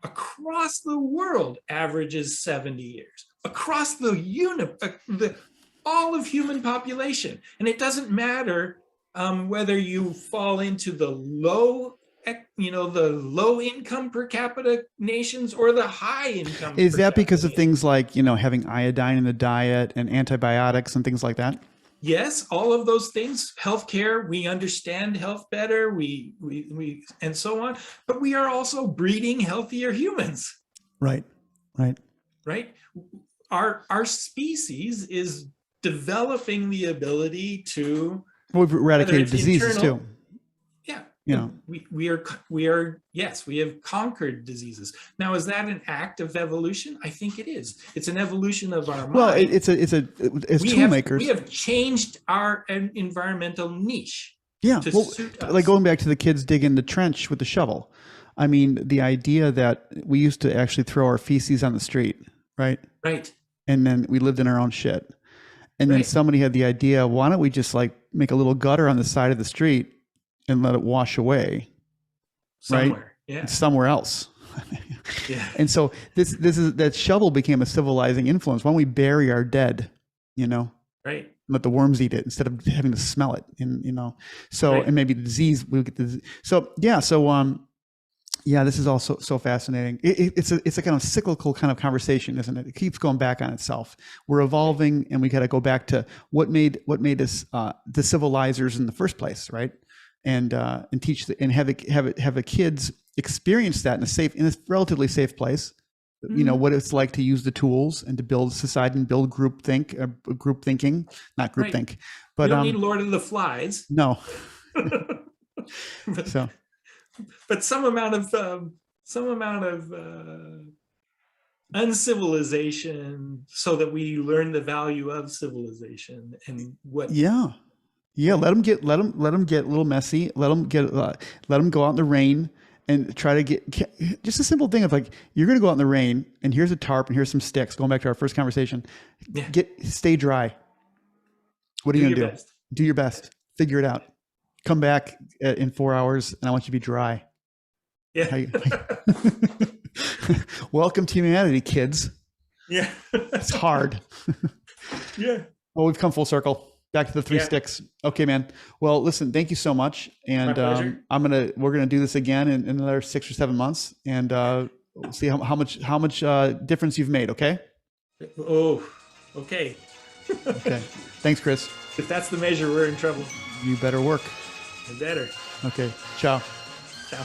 across the world averages 70 years, across all of human population. And it doesn't matter whether you fall into the low income per capita nations or the high income. Is that because of things like, having iodine in the diet and antibiotics and things like that? Yes, all of those things. Healthcare, we understand health better, we and so on. But we are also breeding healthier humans. Right. Our species is developing the ability to. We've eradicated diseases too. Yeah. We have conquered diseases. Now, is that an act of evolution? I think it is. It's an evolution of our mind. Well, it's toolmakers. We have changed our environmental niche. Yeah. To suit us. Like going back to the kids digging the trench with the shovel. I mean, the idea that we used to actually throw our feces on the street, right? Right. And then we lived in our own shit. And then somebody had the idea, why don't we just make a little gutter on the side of the street and let it wash away, somewhere, right? Somewhere else. Yeah. And so that shovel became a civilizing influence. Why don't we bury our dead, Right. Let the worms eat it instead of having to smell it, So, Right. and maybe the disease, we'll get the disease. So, this is also so fascinating. It's a kind of cyclical kind of conversation, isn't it? It keeps going back on itself. We're evolving, and we got to go back to what made us the civilizers in the first place, right? And teach and have the kids experience that in a relatively safe place. What it's like to use the tools and to build society and build group thinking, not group think. But you don't need Lord of the Flies. No. But some amount of uncivilization, so that we learn the value of civilization and what. Yeah. Let them get a little messy. Let them go out in the rain and try to get just a simple thing of you're going to go out in the rain and here's a tarp and here's some sticks. Going back to our first conversation, stay dry. What are you going to do? Best. Do your best. Figure it out. Come back in 4 hours and I want you to be dry. Yeah. Welcome to humanity, kids. Yeah. It's hard. Yeah. Well, we've come full circle. Back to the three sticks. Okay, man. Well, listen, thank you so much. And we're gonna do this again in another 6 or 7 months, and we'll see how much difference you've made. Okay. Oh, okay. Okay. Thanks, Chris. If that's the measure, we're in trouble. You better work. I better. Okay. Ciao. Ciao.